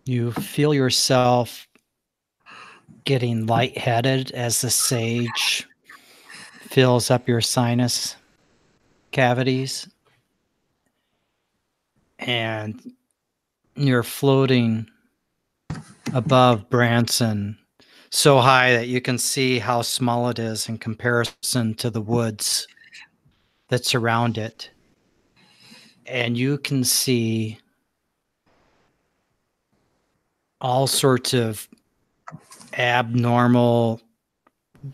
you feel yourself getting lightheaded as the sage fills up your sinus cavities, and you're floating above Branson so high that you can see how small it is in comparison to the woods that surround it. And you can see all sorts of abnormal,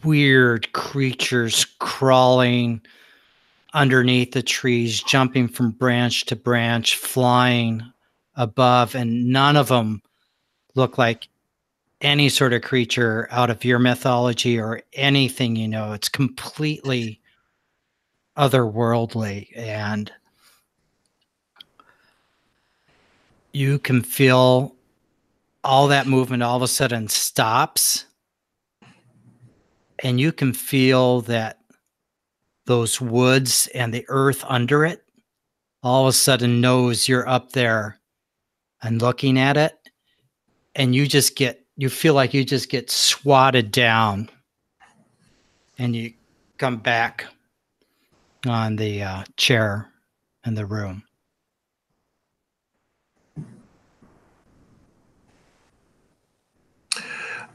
weird creatures crawling underneath the trees, jumping from branch to branch, flying above, and none of them look like any sort of creature out of your mythology or anything. It's completely otherworldly, and you can feel all that movement all of a sudden stops, and you can feel that those woods and the earth under it all of a sudden knows you're up there and looking at it, and you feel like you just get swatted down, and you come back on the chair in the room.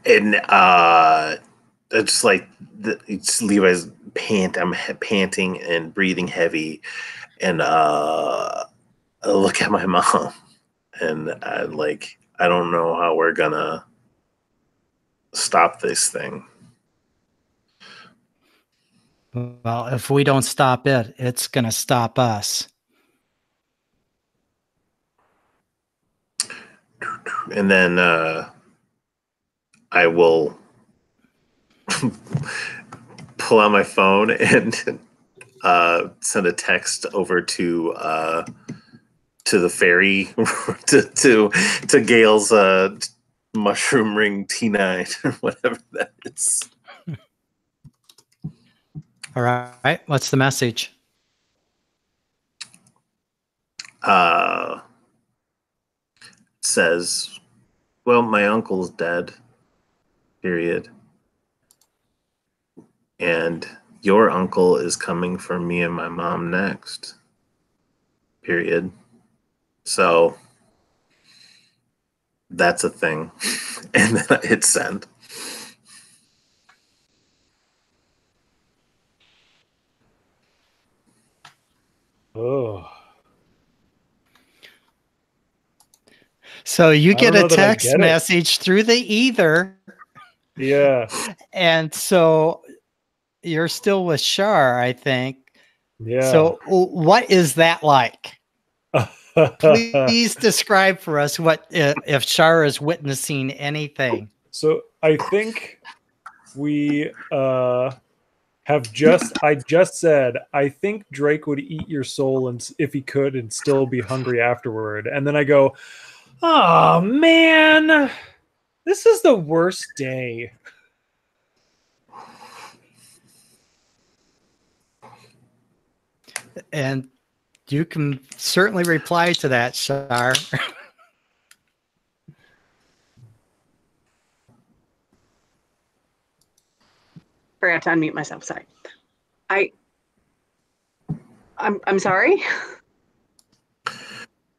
And it's like it's Levi's I'm panting and breathing heavy, and I look at my mom, and I don't know how we're gonna stop this thing. Well, if we don't stop it, it's gonna stop us. And then I will pull out my phone and send a text over to the ferry to Gail's mushroom ring T9 or whatever that is. All right. What's the message? It says, well, my uncle's dead, period. And your uncle is coming for me and my mom next. period. So that's a thing. And then I hit send. Oh, So you I get don't a know that I text get it. message through the ether, yeah, and so you're still with Shar, I think. yeah. So what is that like? Please describe for us what if Shar is witnessing anything. So I think we I just said I think Drake would eat your soul and if he could and still be hungry afterward. And then I go, "Oh man, this is the worst day." And you can certainly reply to that, Shar. Forgot to unmute myself. Sorry. I'm sorry.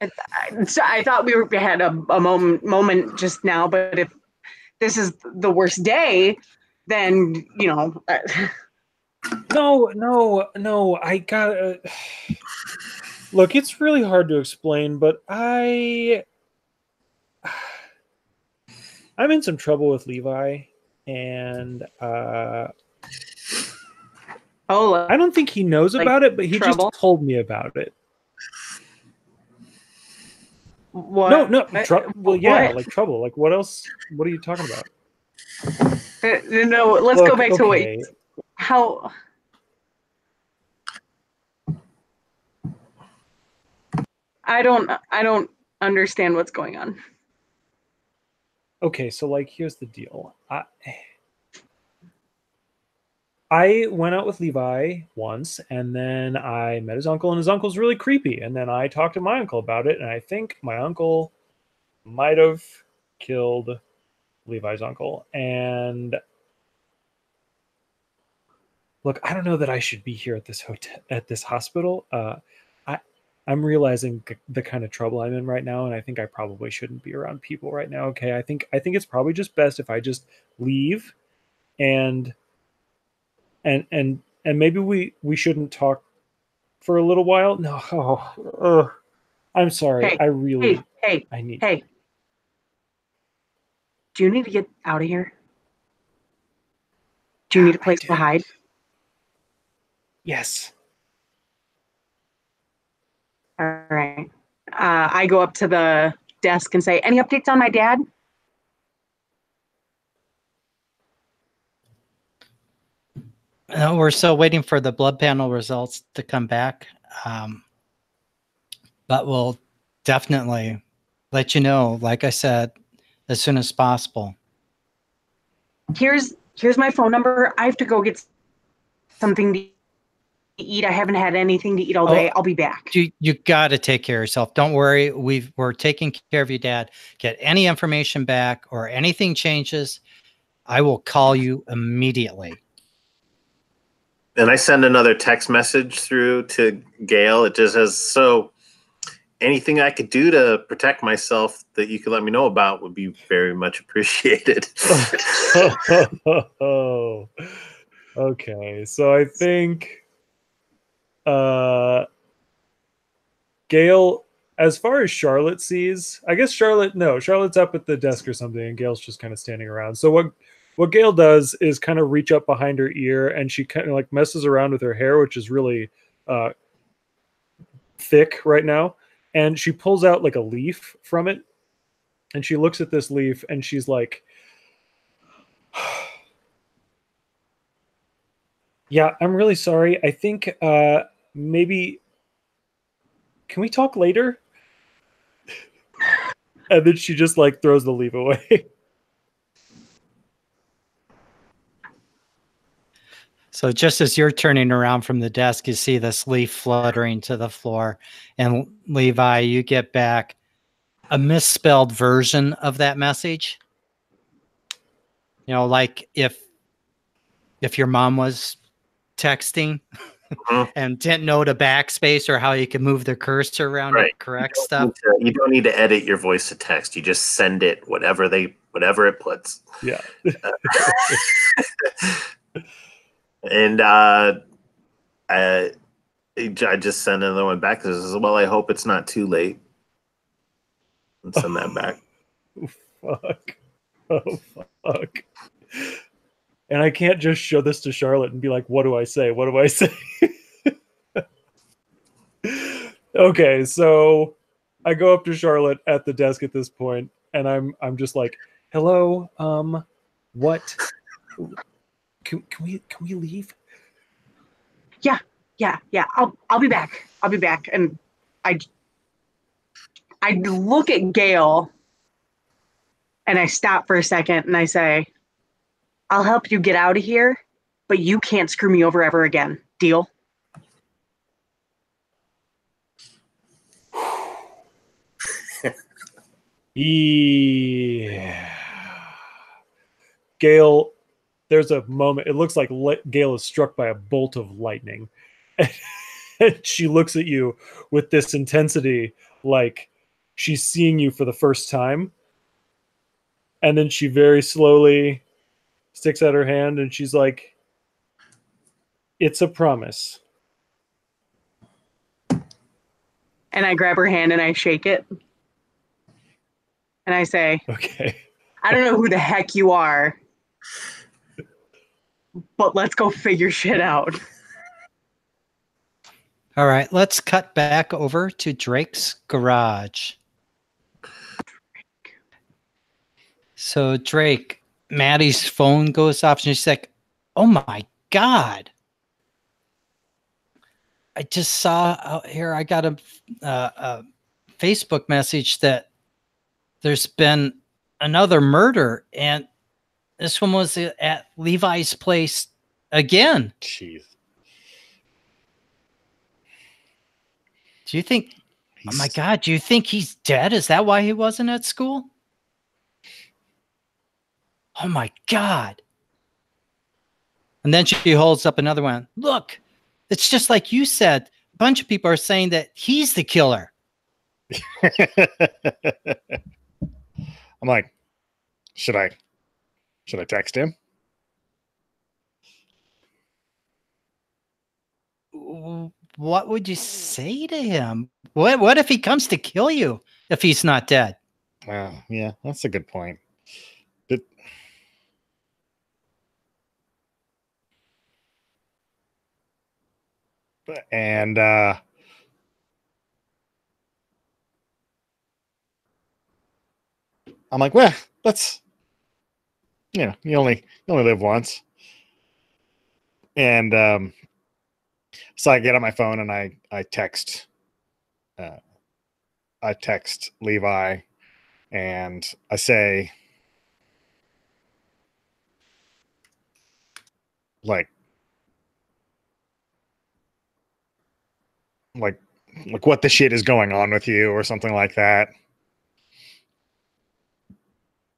I thought we had a moment just now, but if this is the worst day, then No. I got look. It's really hard to explain, but I'm in some trouble with Levi, and oh, I don't think he knows like about it, but he trouble. just told me about it. What? Well, yeah, What? like trouble. Like what else? What are you talking about? No, let's Look, go back to okay. how. I don't understand what's going on. Okay, so like here's the deal. I went out with Levi once, and then I met his uncle, and his uncle's really creepy. And then I talked to my uncle about it, and I think my uncle might have killed Levi's uncle. And look, I don't know that I should be here at this hospital. I'm realizing the kind of trouble I'm in right now, and I think I probably shouldn't be around people right now. Okay, I think it's probably just best if I just leave, and maybe we shouldn't talk for a little while. No, I'm sorry. Hey, I really hey. I need. Do you need to get out of here? Do you need a place to hide? Yes. All right. I go up to the desk and say, "Any updates on my dad?" We're still waiting for the blood panel results to come back, but we'll definitely let you know, like I said, as soon as possible. Here's my phone number. I have to go get something to eat. I haven't had anything to eat all day. I'll be back. You got to take care of yourself. Don't worry. We're taking care of your dad. Get any information back or anything changes, I will call you immediately. And I send another text message through to Gail. It just says, so anything I could do to protect myself that you could let me know about would be very much appreciated. Oh, okay. So I think Gail, as far as Charlotte sees, I guess Charlotte's up at the desk or something, and Gail's just kind of standing around. So what Gail does is kind of reach up behind her ear, and she kind of like messes around with her hair, which is really thick right now, and she pulls out like a leaf from it, and she looks at this leaf, and she's like, "Yeah, I'm really sorry. I think maybe can we talk later?" And then she just like throws the leaf away. So just as you're turning around from the desk, you see this leaf fluttering to the floor. And Levi, you get back a misspelled version of that message. You know, like if your mom was texting, and didn't know to backspace or how you can move the cursor around Right. to correct stuff. You don't need to edit your voice to text. You just send it whatever it puts. Yeah. And I just sent another one back. This is, well, I hope it's not too late. And send that back. Fuck. Oh, fuck. And I can't just show this to Charlotte and be like, what do I say? What do I say? Okay, so I go up to Charlotte at the desk at this point, and I'm just like, hello, what? Can we leave? Yeah. I'll be back. I'll be back. And I look at Gail and I stop for a second and I say, I'll help you get out of here, but you can't screw me over ever again. Deal? Yeah. Gail, there's a moment. It looks like Gail is struck by a bolt of lightning. And she looks at you with this intensity, like she's seeing you for the first time. And then she very slowly sticks out her hand and she's like, it's a promise. And I grab her hand and I shake it. And I say, Okay. I don't know who the heck you are, but let's go figure shit out. All right, let's cut back over to Drake's garage. So Drake, Maddie's phone goes off and she's like, oh my God. I just saw out here, I got a Facebook message that there's been another murder, and this one was at Levi's place again. Jeez. Do you think, oh my God, do you think he's dead? Is that why he wasn't at school? Oh my God. And then she holds up another one. Look, it's just like you said. A bunch of people are saying that he's the killer. I'm like, should I text him? What would you say to him? What if he comes to kill you if he's not dead? Yeah, that's a good point. And I'm like, well, let's, you only live once. And so I get on my phone and I text Levi and I say, like what the shit is going on with you or something like that.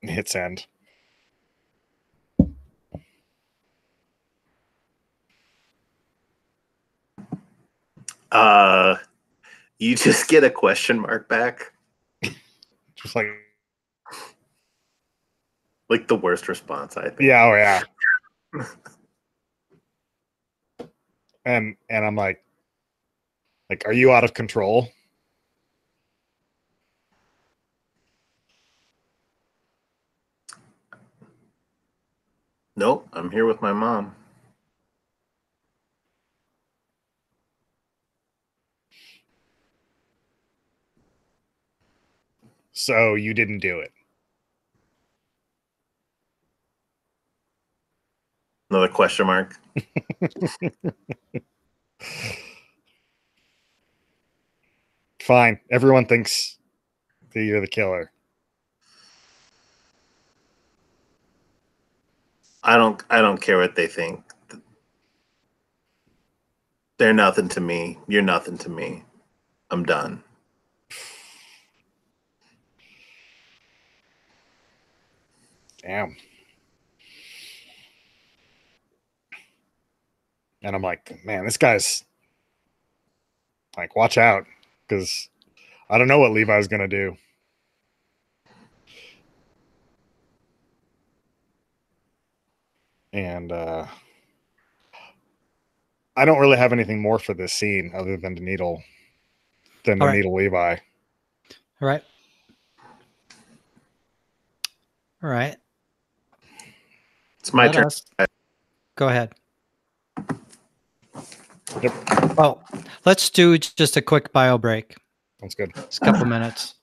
Hit send. You just get a question mark back. Just like the worst response, I think. yeah, oh yeah. and I'm like, are you out of control? Nope, I'm here with my mom. So you didn't do it. Another question mark. Fine. Everyone thinks that you're the killer. I don't care what they think. They're nothing to me. You're nothing to me. I'm done. Damn. And I'm like, man, this guy's like, watch out, because I don't know what Levi's going to do. And I don't really have anything more for this scene other than to needle Levi. All right. All right. It's my turn. Go ahead. Yep. Oh, let's do just a quick bio break. Sounds good. It's a couple minutes.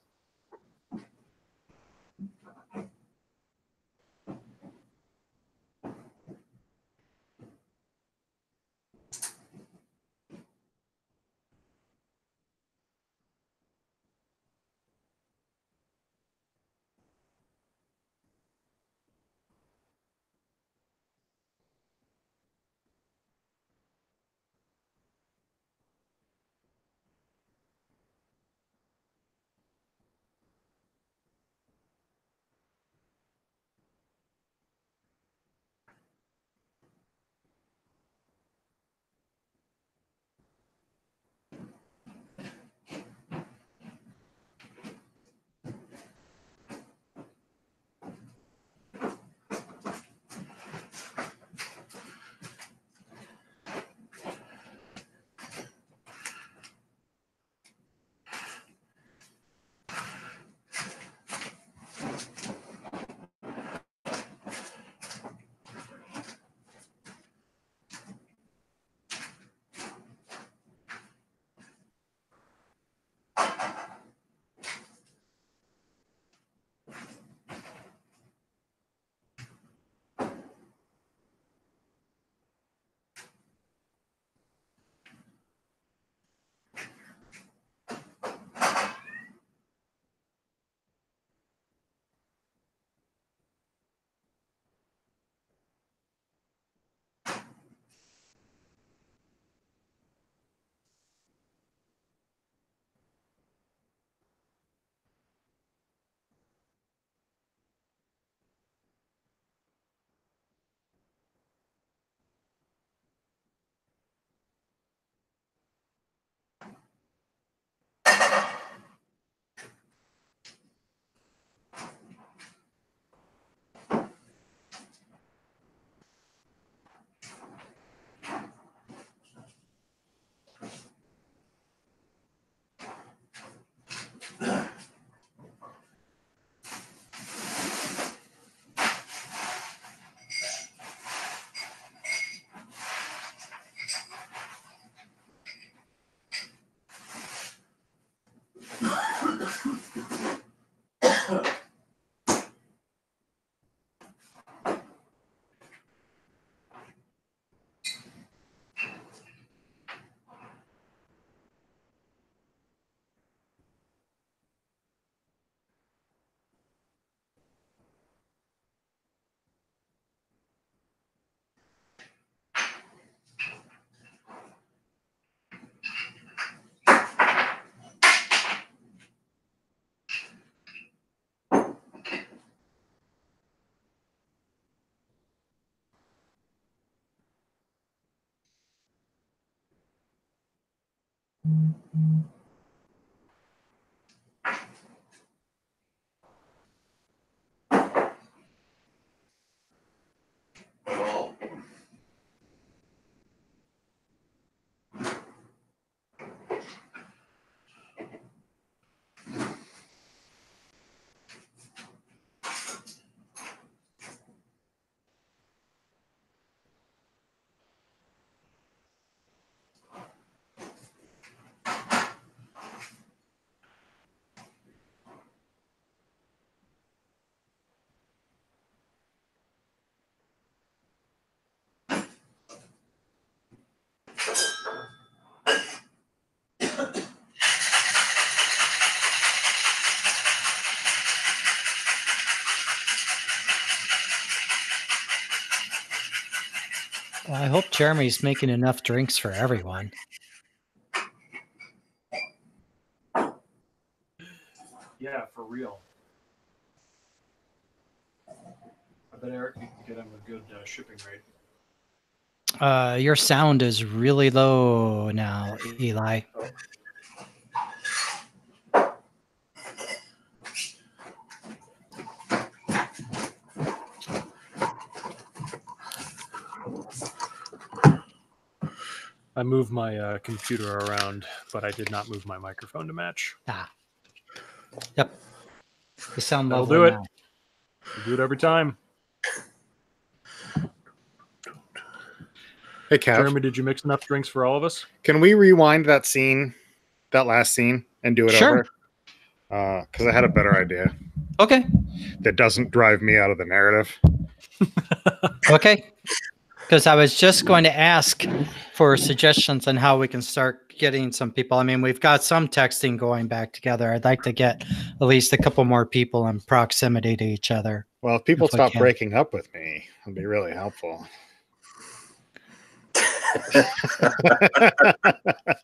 Well, I hope Jeremy's making enough drinks for everyone. Yeah, for real. I bet Eric could get him a good shipping rate. Your sound is really low now, Eli. I moved my computer around, but I did not move my microphone to match. Ah. Yep. You sound That'll lovely do it. now. We do it every time. Hey, Kev, Jeremy, did you mix enough drinks for all of us? can we rewind that scene, that last scene, and do it Sure. over? Because I had a better idea Okay. that doesn't drive me out of the narrative. Okay. Because I was just going to ask for suggestions on how we can start getting some people. I mean, we've got some texting going back together. I'd like to get at least a couple more people in proximity to each other. Well, if people If we stop can. breaking up with me, it'd be really helpful.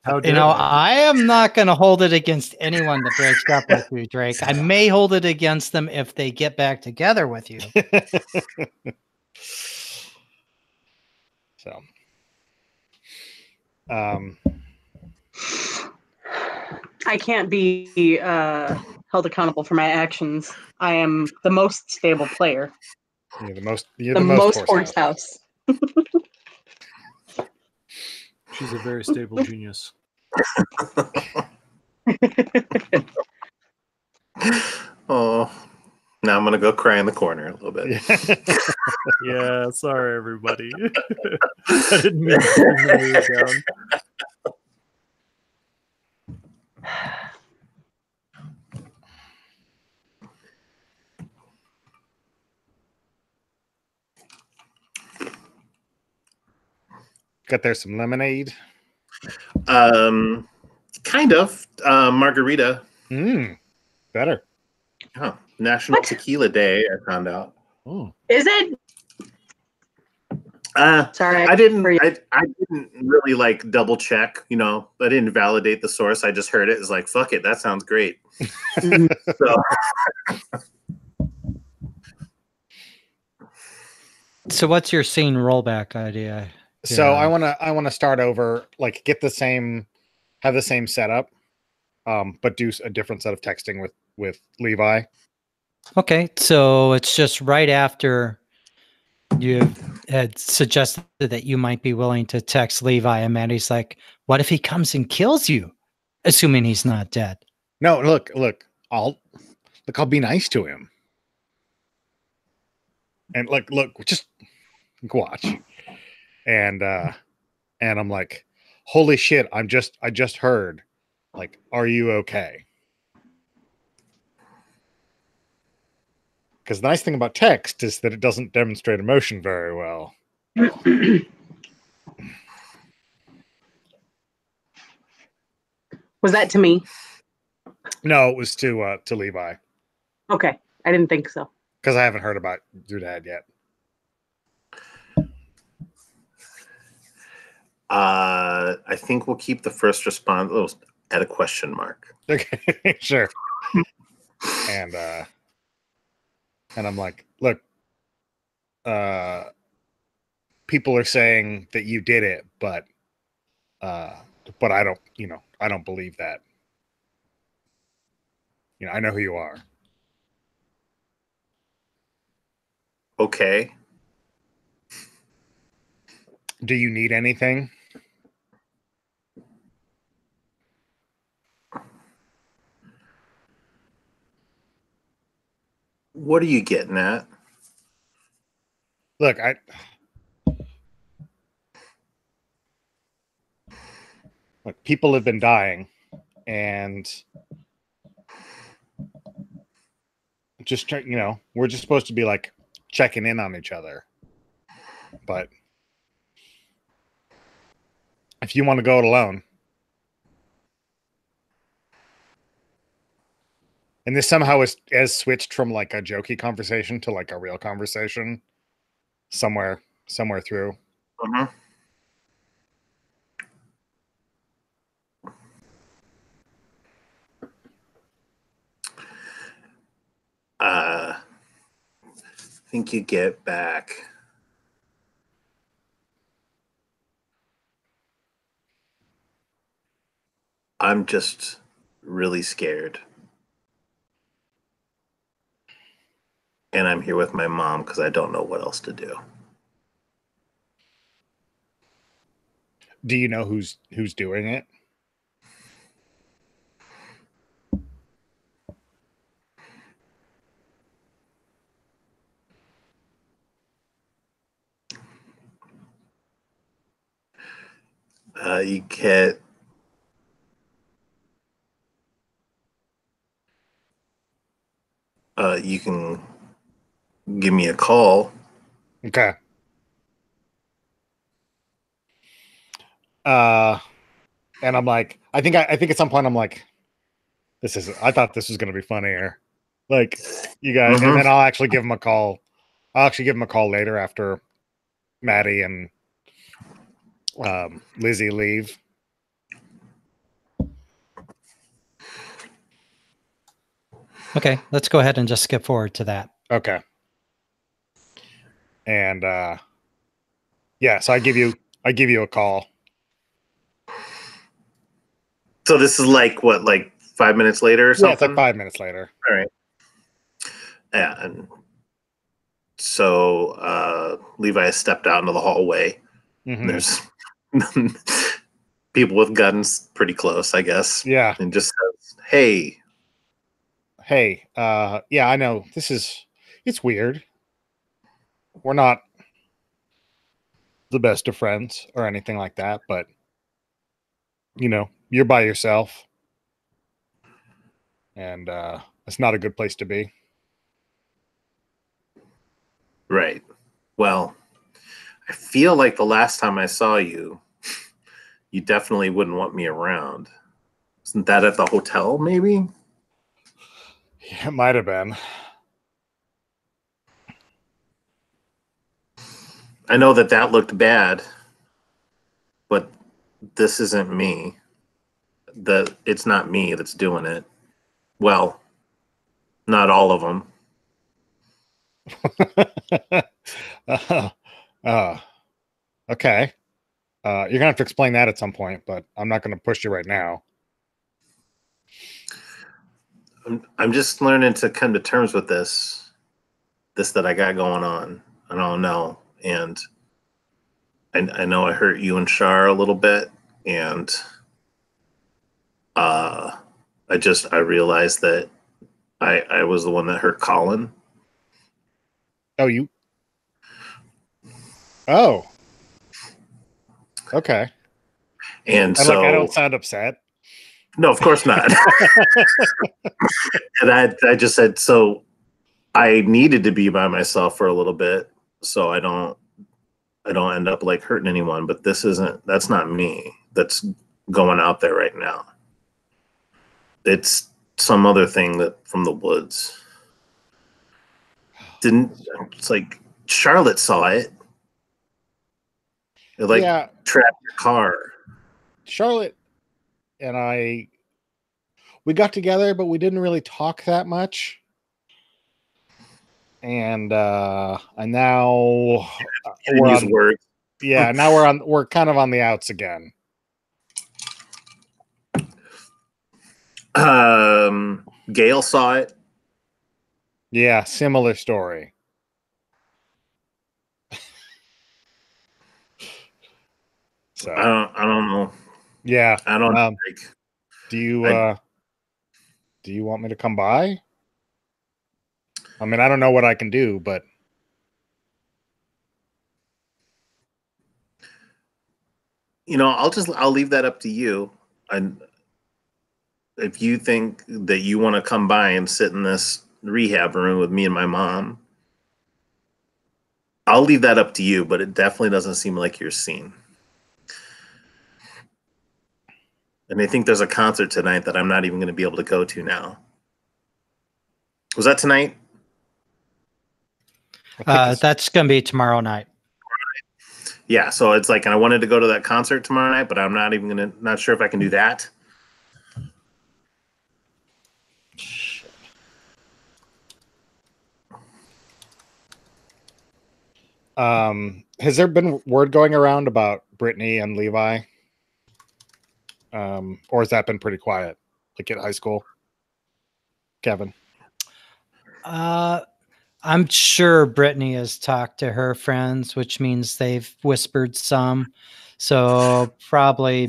How dare You know, they? I am not going to hold it against anyone that breaks up with you, Drake. I may hold it against them if they get back together with you. So, I can't be held accountable for my actions. I am the most stable player. you're the most. You're The the most most horse horse house. house. She's a very stable genius. Oh, now I'm gonna go cry in the corner a little bit. Yeah, sorry, everybody. I didn't mean to bring the mood down. Got there some lemonade. Kind of margarita. Better. Oh, National What? Tequila Day. I found out. Oh. Is it? Sorry, I didn't. for you. I didn't really like double check. You know, I didn't validate the source. I just heard it. It's like, fuck it. That sounds great. So, So, what's your scene rollback idea? So Yeah. I wanna start over, like get the same, have the same setup, but do a different set of texting with Levi. Okay, so it's just right after you had suggested that you might be willing to text Levi, and Maddie's like, "What if he comes and kills you?" Assuming he's not dead. No, look, I'll be nice to him. And look, just watch. And I'm like, holy shit, I just heard. Like, are you okay? Because the nice thing about text is that it doesn't demonstrate emotion very well. Was that to me? No, it was to Levi. Okay, I didn't think so. Because I haven't heard about your dad yet. I think we'll keep the first response at a question mark. Okay, sure. And I'm like, look, people are saying that you did it, but I don't, I don't believe that. I know who you are. Okay. Do you need anything? What are you getting at? Look, people have been dying, and just we're just supposed to be like checking in on each other. But if you want to go it alone, and this somehow has switched from like a jokey conversation to like a real conversation somewhere through. Uh-huh. I think you get back I'm just really scared. And I'm here with my mom because I don't know what else to do. Do you know who's doing it? You get you can give me a call. Okay. And I'm like, I think at some point I'm like, I thought this was gonna be funnier. Like, you guys, and then I'll actually give him a call. I'll actually give him a call later after Maddie and Lizzie leave. Okay, let's go ahead and just skip forward to that. Okay. And yeah, so I give you a call. So this is like what, like 5 minutes later or something? Yeah, it's like 5 minutes later. All right. Yeah, and so Levi stepped out into the hallway. Mm-hmm. And there's people with guns pretty close, I guess. Yeah. And just says, hey, yeah, I know it's weird. We're not the best of friends or anything like that, but you're by yourself, and it's not a good place to be. right. Well, I feel like the last time I saw you, you definitely wouldn't want me around. Isn't that at the hotel, maybe? Yeah, it might have been. I know that looked bad, but this isn't me. It's not me that's doing it. Well, not all of them. Okay. You're gonna have to explain that at some point, but I'm not gonna push you right now. I'm just learning to come to terms with this that I got going on. I don't know, and I know I hurt you and Shar a little bit, and I realized that I was the one that hurt Colin. Oh, you? Oh, okay. And I so, don't sound upset. No, of course not. And I just said, so I needed to be by myself for a little bit, so I don't end up like hurting anyone. But that's not me. That's going out there right now. It's some other thing that from the woods. It's like Charlotte saw it. It like trapped your car. Charlotte and we got together, but we didn't really talk that much. And now we're use words. Yeah, now we're kind of on the outs again. Gail saw it. Yeah, similar story. So I don't know. Yeah, I don't know. Do you want me to come by? I mean, I don't know what I can do, but I'll leave that up to you. And if you think that you want to come by and sit in this rehab room with me and my mom, I'll leave that up to you, but it definitely doesn't seem like you're seen. And I think there's a concert tonight that I'm not even going to be able to go to now. Was that tonight? That's going to be tomorrow night. Yeah, so it's like, and I wanted to go to that concert tomorrow night, but I'm not sure if I can do that. Has there been word going around about Brittany and Levi? Or has that been pretty quiet, like at high school? Kevin? I'm sure Brittany has talked to her friends, which means they've whispered some. So probably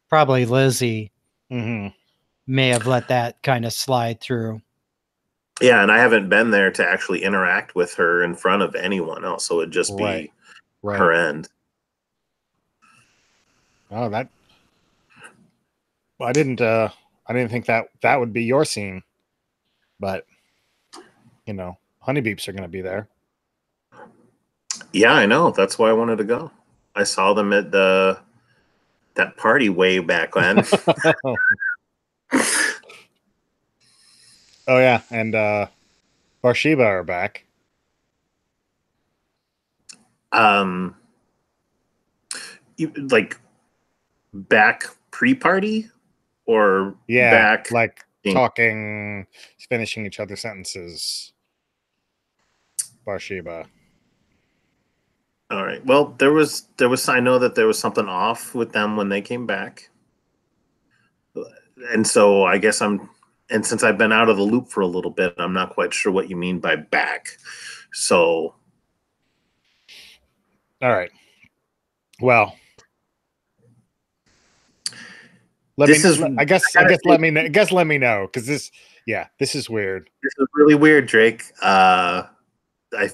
probably Lizzie Mm-hmm. may have let that kind of slide through. Yeah, and I haven't been there to actually interact with her in front of anyone else, so it'd just be her end. Oh, I didn't think that would be your scene, but honeybeeps are going to be there. Yeah, I know. That's why I wanted to go. I saw them at that party way back when. Oh yeah, and Bathsheba are back. Like back pre-party or back like talking, finishing each other's sentences. Bathsheba. All right. Well, there was. I know that there was something off with them when they came back, and so I guess And since I've been out of the loop for a little bit, I'm not quite sure what you mean by back. So. All right. Well. Let me know because this is weird. This is really weird, Drake. I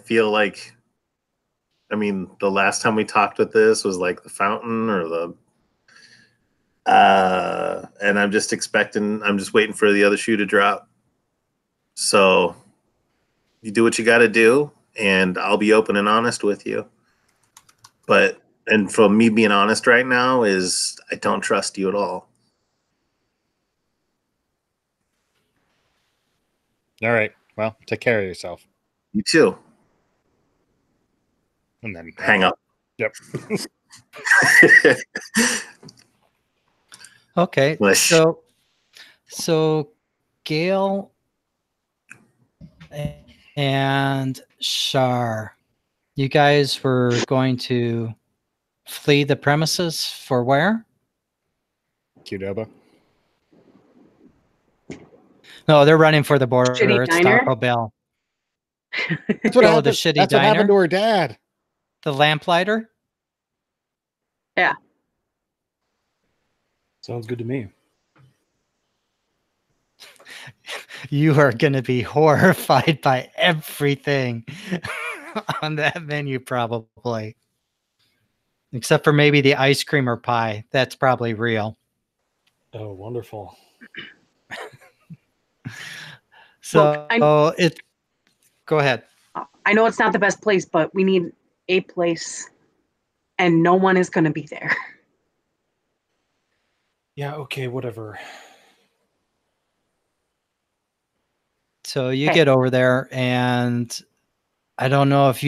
feel like, the last time we talked with this was like the fountain or and I'm just waiting for the other shoe to drop. So you do what you got to do, and I'll be open and honest with you. And from me being honest right now is I don't trust you at all. All right. Well, take care of yourself. You too. And then hang up. Yep. Okay. So Gail and Shar, you guys were going to flee the premises for where? Qdoba. No, they're running for the border. Shitty It's diner? Taco Bell. That's what happened. The shitty That's diner? what happened to her dad. The lamplighter? Yeah. Sounds good to me. You are going to be horrified by everything on that menu, probably. Except for maybe the ice cream or pie. That's probably real. Oh, wonderful. So Look, go ahead. I know it's not the best place, but we need a place, and no one is going to be there. Yeah, okay, whatever. So you get over there, and I don't know if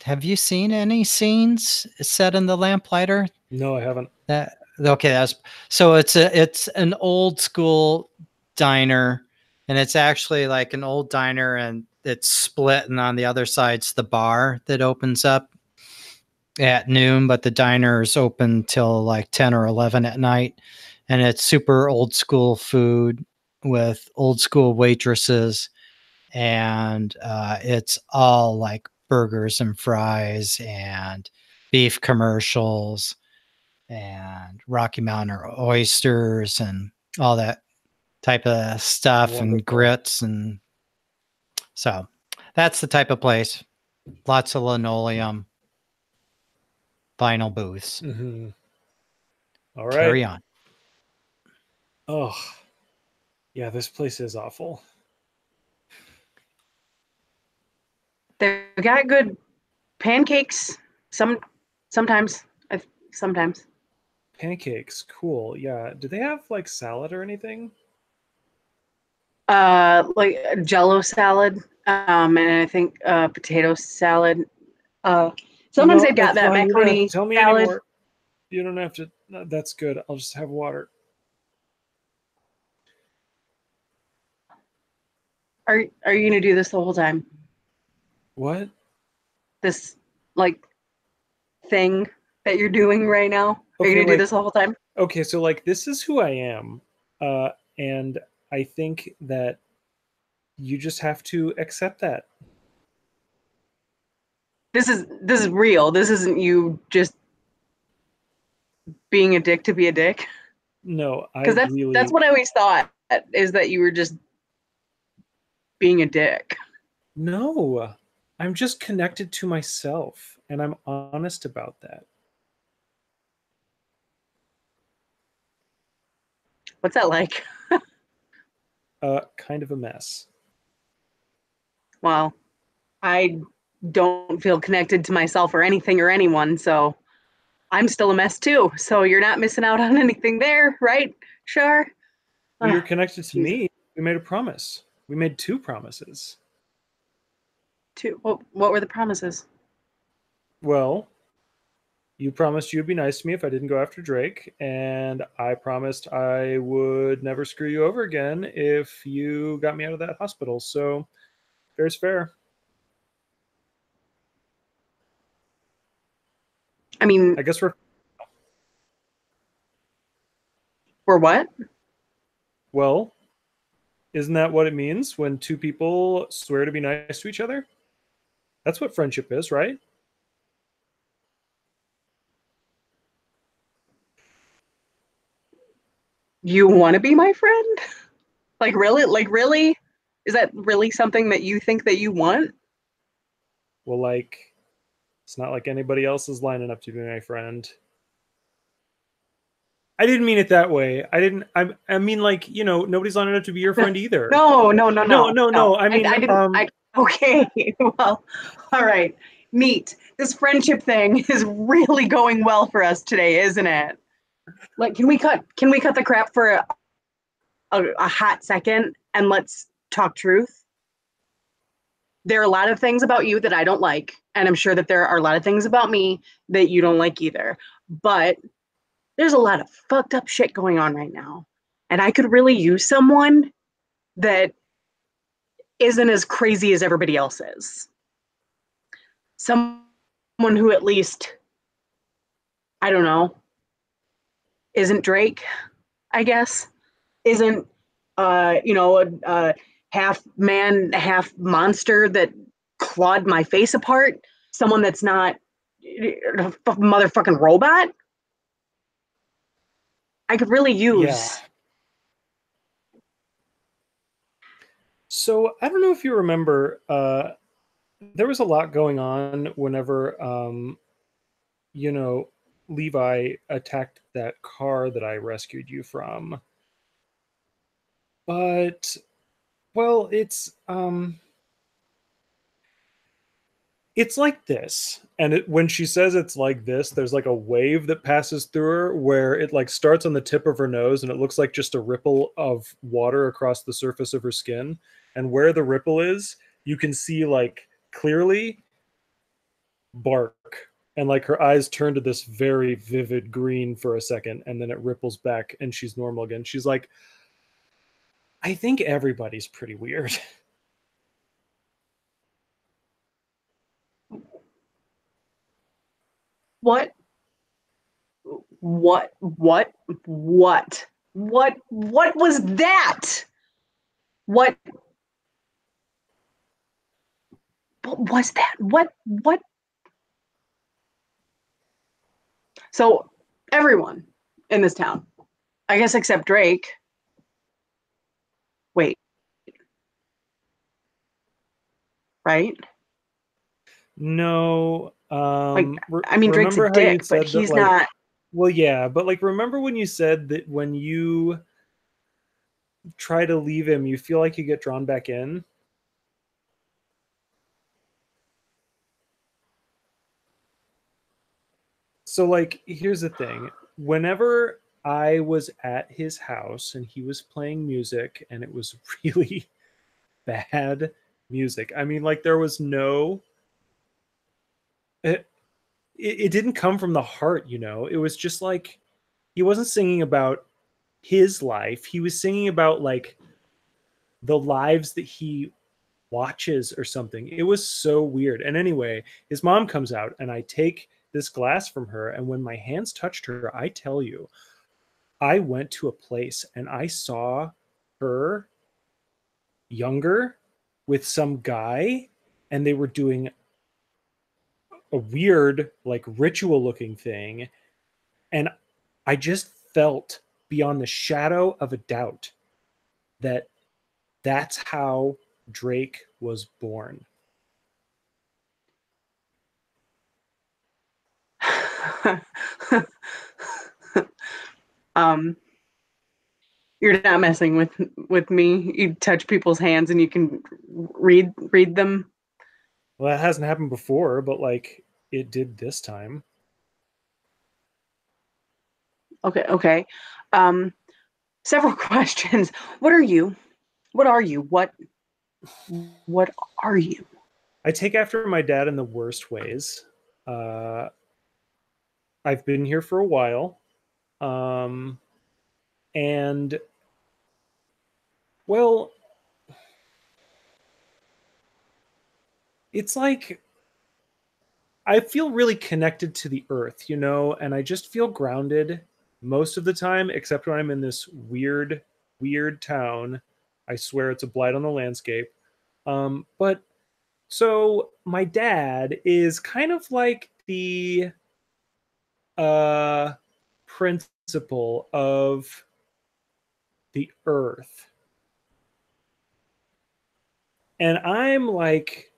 have you seen any scenes set in the lamplighter? No, I haven't. It's an old school diner, and it's actually like an old diner, and it's split, and on the other side's the bar that opens up at noon, but the diner is open till like 10 or 11 at night, and it's super old school food with old school waitresses, and it's all like burgers and fries and beef commercials and Rocky Mountain oysters and all that type of stuff. Wonderful. And grits. And so that's the type of place. Lots of linoleum, vinyl booths. Mm-hmm. All right. Carry on. Oh, yeah, this place is awful. They've got good pancakes. Sometimes. Pancakes, cool. Yeah. Do they have like salad or anything? Like a Jello salad, and I think potato salad. Sometimes they've got that macaroni tell me salad. Anymore. You don't have to. No, that's good. I'll just have water. Are you gonna do this the whole time? What? This like thing that you're doing right now? Are you Okay, gonna do this the whole time? Okay, so like this is who I am. And I think that you just have to accept that. This is real. This isn't you just being a dick to be a dick. No, I Because really that's what I always thought, is that you were just being a dick. no. I'm just connected to myself and I'm honest about that. What's that like? Kind of a mess. Well, I don't feel connected to myself or anything or anyone, so I'm still a mess too. So you're not missing out on anything there, right? Sure. Well, you're connected to Jesus. me. We made a promise. We made 2 promises. What were the promises? Well, you promised you'd be nice to me if I didn't go after Drake, and I promised I would never screw you over again if you got me out of that hospital. So, fair's fair. I mean, I guess we're what? well. Isn't that what it means when 2 people swear to be nice to each other? That's what friendship is, right? You want to be my friend? Like really? Like really? Is that really something that you think that you want? Well, like, it's not like anybody else is lining up to be my friend. I didn't mean it that way. I didn't. I mean, like, nobody's lining up to be your friend either. No. No. I mean, I didn't. Okay. Well, all right. Neat. This friendship thing is really going well for us today, isn't it? Like, can we cut the crap for a hot second and let's talk truth? There are a lot of things about you that I don't like, and I'm sure that there are a lot of things about me that you don't like either. But there's a lot of fucked up shit going on right now. And I could really use someone that isn't as crazy as everybody else is. Someone who at least, I don't know, isn't Drake, I guess. Isn't, a half man, half monster that clawed my face apart. Someone that's not a motherfucking robot. I could really yeah. use. So I don't know if you remember. There was a lot going on whenever, Levi attacked that car that I rescued you from. But, well, it's like this, and when she says it's like this, there's like a wave that passes through her where it like starts on the tip of her nose and it looks like just a ripple of water across the surface of her skin, and where the ripple is you can see like clearly bark, and like her eyes turn to this very vivid green for a second and then it ripples back and she's normal again. She's like, I think everybody's pretty weird. What? What? What? What? What was that? What? What was that? What? So, everyone in this town, I guess except Drake. Wait, right? No, Like, I mean, Drake's a remember how you dick, but said that, he's like, not. well, yeah, but like, remember when you said that when you try to leave him, you feel like you get drawn back in? So, like, here's the thing. Whenever I was at his house and he was playing music and it was really bad music, I mean, like, there was no. It didn't come from the heart, It was just like he wasn't singing about his life. He was singing about like the lives that he watches or something. It was so weird. And anyway, his mom comes out and I take this glass from her, and when my hands touched her, I tell you, I went to a place and I saw her younger with some guy, and they were doing a weird, like, ritual looking thing. And I just felt beyond the shadow of a doubt that that's how Drake was born. um, you're not messing with me. You touch people's hands and you can read them. Well, that hasn't happened before, but like it did this time. Okay. Several questions. What are you? What are you? What are you? I take after my dad in the worst ways. I've been here for a while. And well, it's like I feel really connected to the earth, you know, and I just feel grounded most of the time, except when I'm in this weird, weird town. I swear it's a blight on the landscape. But so my dad is kind of like the uh principle of the earth. And I'm like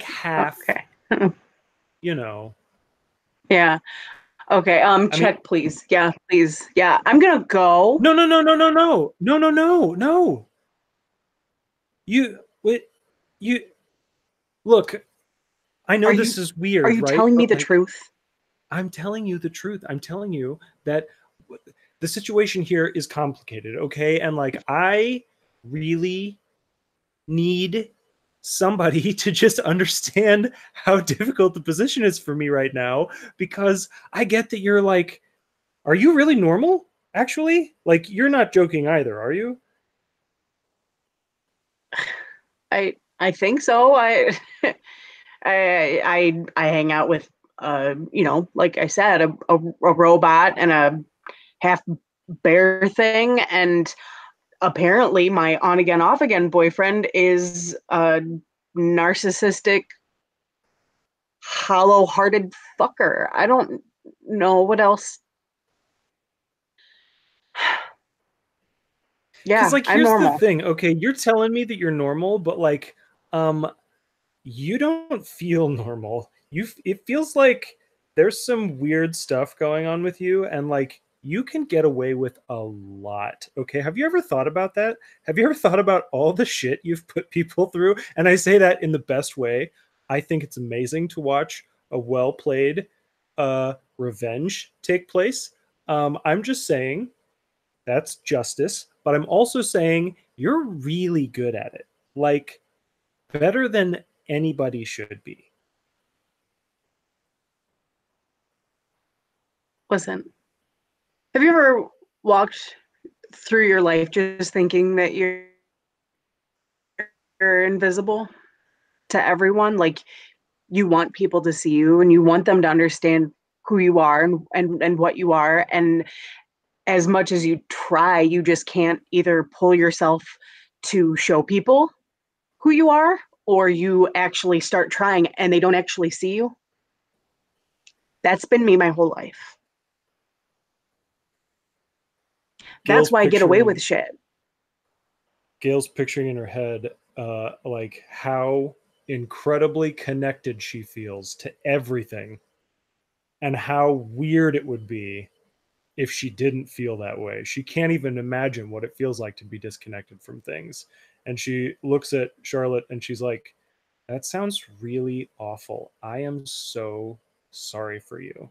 half, Okay. you know. Yeah. Okay. I mean, Check, please. Yeah, please. Yeah, I'm gonna go. no. You wait, you look, I know Are you this is are weird, you right? telling me But the like truth? I'm telling you the truth. I'm telling you that the situation here is complicated, okay? And like I really need somebody to just understand how difficult the position is for me right now, because I get that you're like, are you really normal? Actually, like you're not joking either, are you? I think so. I hang out with like I said, a robot and a half bear thing, and apparently my on again off again boyfriend is a narcissistic hollow hearted fucker. I don't know what else. Because Yeah, like I'm here's the normal. thing, okay, you're telling me that you're normal, but like you don't feel normal. It feels like there's some weird stuff going on with you, and like you can get away with a lot. Okay, have you ever thought about that? Have you ever thought about all the shit you've put people through? And I say that in the best way. I think it's amazing to watch a well played revenge take place. I'm just saying that's justice, but I'm also saying you're really good at it. Like better than anybody should be. Listen, have you ever walked through your life just thinking that you're invisible to everyone? Like you want people to see you and you want them to understand who you are and what you are. And as much as you try, you just can't either pull yourself to show people who you are, or you actually start trying and they don't actually see you. That's been me my whole life. That's Gail's why I get away with picturing shit. Gail's picturing in her head like how incredibly connected she feels to everything, and how weird it would be if she didn't feel that way. She can't even imagine what it feels like to be disconnected from things. And she looks at Charlotte and she's like, that sounds really awful. I am so sorry for you.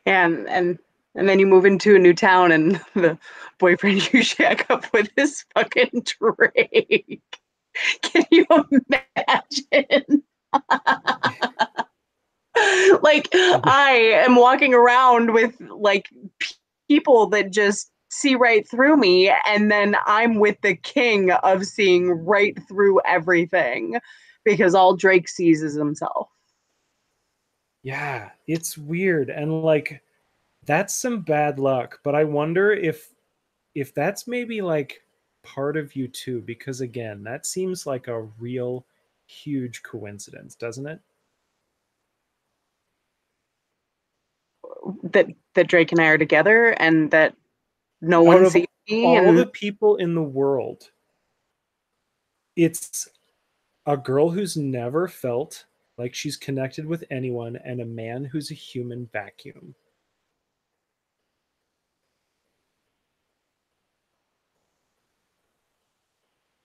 And then you move into a new town and the boyfriend you shack up with is fucking Drake. Can you imagine? Like I am walking around with like people that just see right through me, and then I'm with the king of seeing right through everything. because all Drake sees is himself. Yeah, it's weird, and like that's some bad luck. But I wonder if that's maybe like part of you too, because again, that seems like a real huge coincidence, doesn't it? That Drake and I are together, and that no Out one of sees me. all the And people in the world, it's a girl who's never felt like she's connected with anyone and a man who's a human vacuum.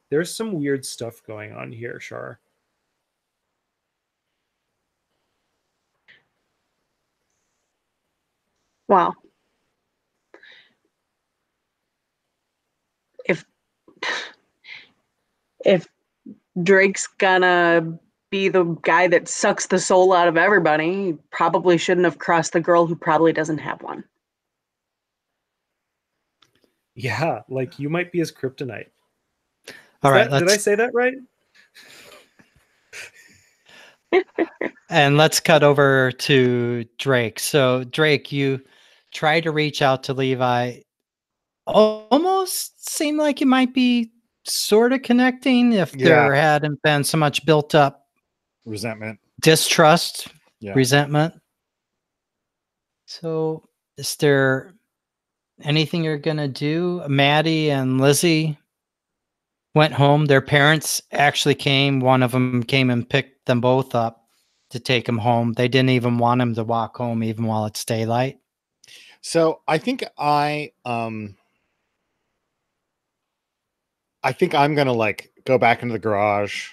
There's some weird stuff going on here, Shar. well, if if Drake's gonna be the guy that sucks the soul out of everybody, he probably shouldn't have crossed the girl who probably doesn't have one. Yeah, like you might be his kryptonite. All right, Did I say that right? and let's cut over to Drake. So Drake, you try to reach out to Levi. Almost seem like you might be sort of connecting if Yeah. there hadn't been so much built up Resentment. distrust, Yeah. resentment. So, is there anything you're gonna do? Maddie and Lizzie went home. Their parents actually came. One of them came and picked them both up to take them home. They didn't even want them to walk home, even while it's daylight. So I think I'm gonna like go back into the garage,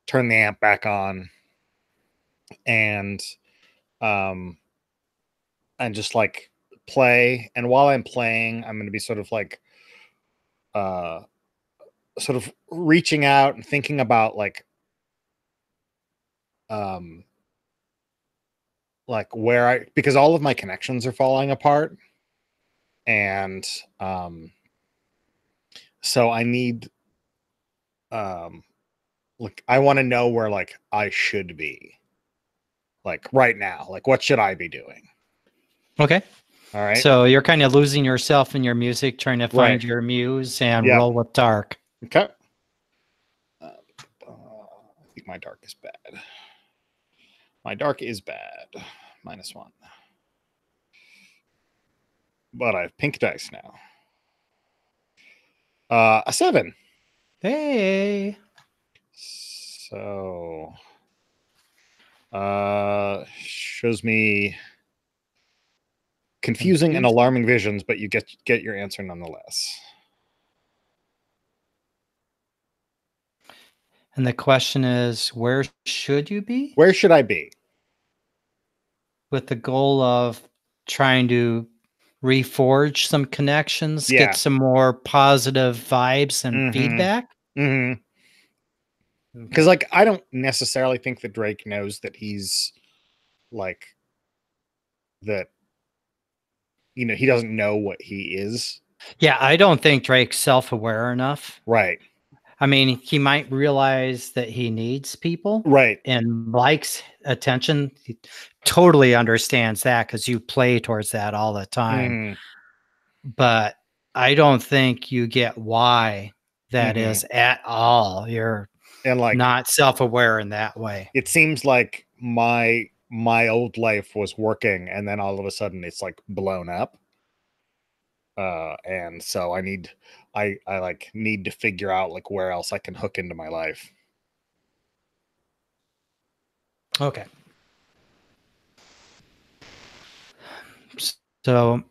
turn the amp back on, and um just like play. And while I'm playing, I'm gonna be sort of like sort of reaching out and thinking about um like where I, because all of my connections are falling apart, and so I need like I want to know where like I should be, like right now, like what should I be doing? Okay. All right. So you're kind of losing yourself in your music, trying to find Right. your muse and Yep. roll with dark. Okay. I think my dark is bad. My dark is bad. -1. But I have pink dice now. A 7. Hey. So shows me confusing and alarming visions, but you get your answer nonetheless. And the question is, where should you be? Where should I be? With the goal of trying to reforge some connections, Yeah. get some more positive vibes and feedback. Mm-hmm. Because like I don't necessarily think that Drake knows that he's like that, you know, he doesn't know what he is. Yeah, I don't think Drake's self-aware enough. Right. I mean, he might realize that he needs people Right. and likes attention. He totally understands that because you play towards that all the time. Mhm. But I don't think you get why that Mhm. is at all. You're And like not self-aware in that way. it seems like my old life was working, and then all of a sudden it's like blown up. And so I like need to figure out like where else I can hook into my life. Okay. So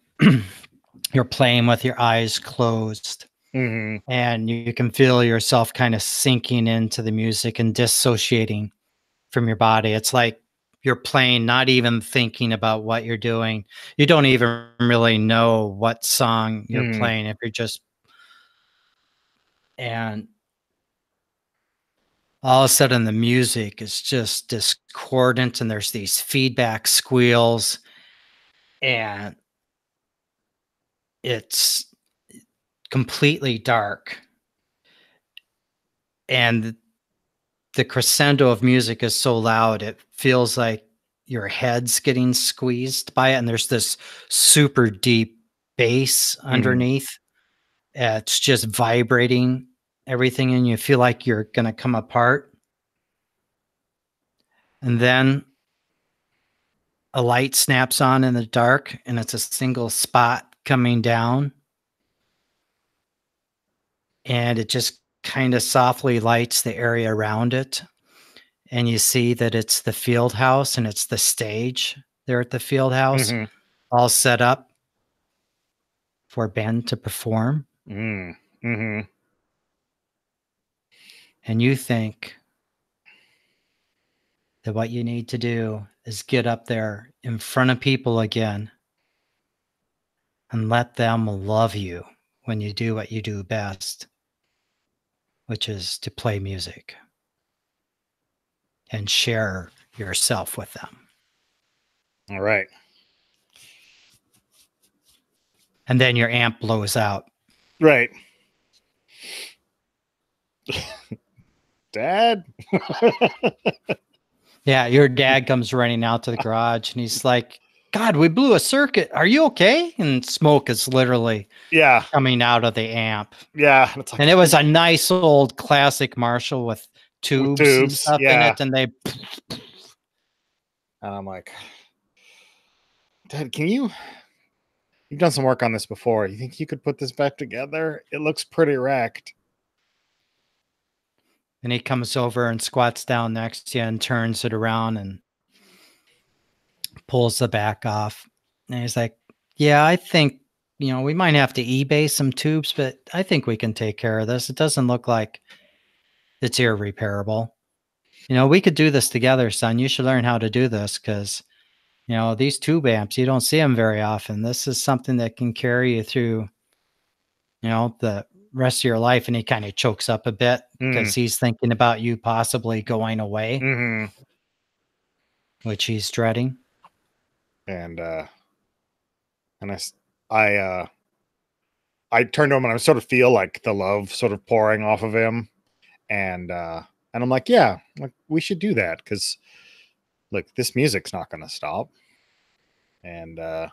you're playing with your eyes closed, Mhm. and you can feel yourself kind of sinking into the music and dissociating from your body. It's like you're playing, not even thinking about what you're doing. You don't even really know what song you're Mhm. playing if you're just, and all of a sudden the music is just discordant and there's these feedback squeals and it's completely dark. And the crescendo of music is so loud, it feels like your head's getting squeezed by it. And there's this super deep bass underneath. It's just vibrating everything, and you feel like you're going to come apart. And then a light snaps on in the dark, and it's a single spot coming down. And it just kind of softly lights the area around it. And you see that it's the field house, and it's the stage there at the field house, all set up for Ben to perform. And you think that what you need to do is get up there in front of people again and let them love you when you do what you do best, which is to play music and share yourself with them. All right. And then your amp blows out. Right. Dad? Yeah, your dad comes running out to the garage, and he's like, God, we blew a circuit. Are you okay? And smoke is literally coming out of the amp. Yeah. It's like, and it was a nice old classic Marshall with tubes and stuff in it. And they... And I'm like, Dad, you've done some work on this before. You think you could put this back together? It looks pretty wrecked. And he comes over and squats down next to you and turns it around and pulls the back off. And he's like, yeah, I think, we might have to eBay some tubes, but I think we can take care of this. It doesn't look like it's irreparable. We could do this together, son. You should learn how to do this because, these tube amps, you don't see them very often. This is something that can carry you through, the rest of your life. And he kind of chokes up a bit because he's thinking about you possibly going away, which he's dreading. And I turned to him and I sort of feel like the love sort of pouring off of him. And I'm like, yeah, we should do that because look, this music's not going to stop. And I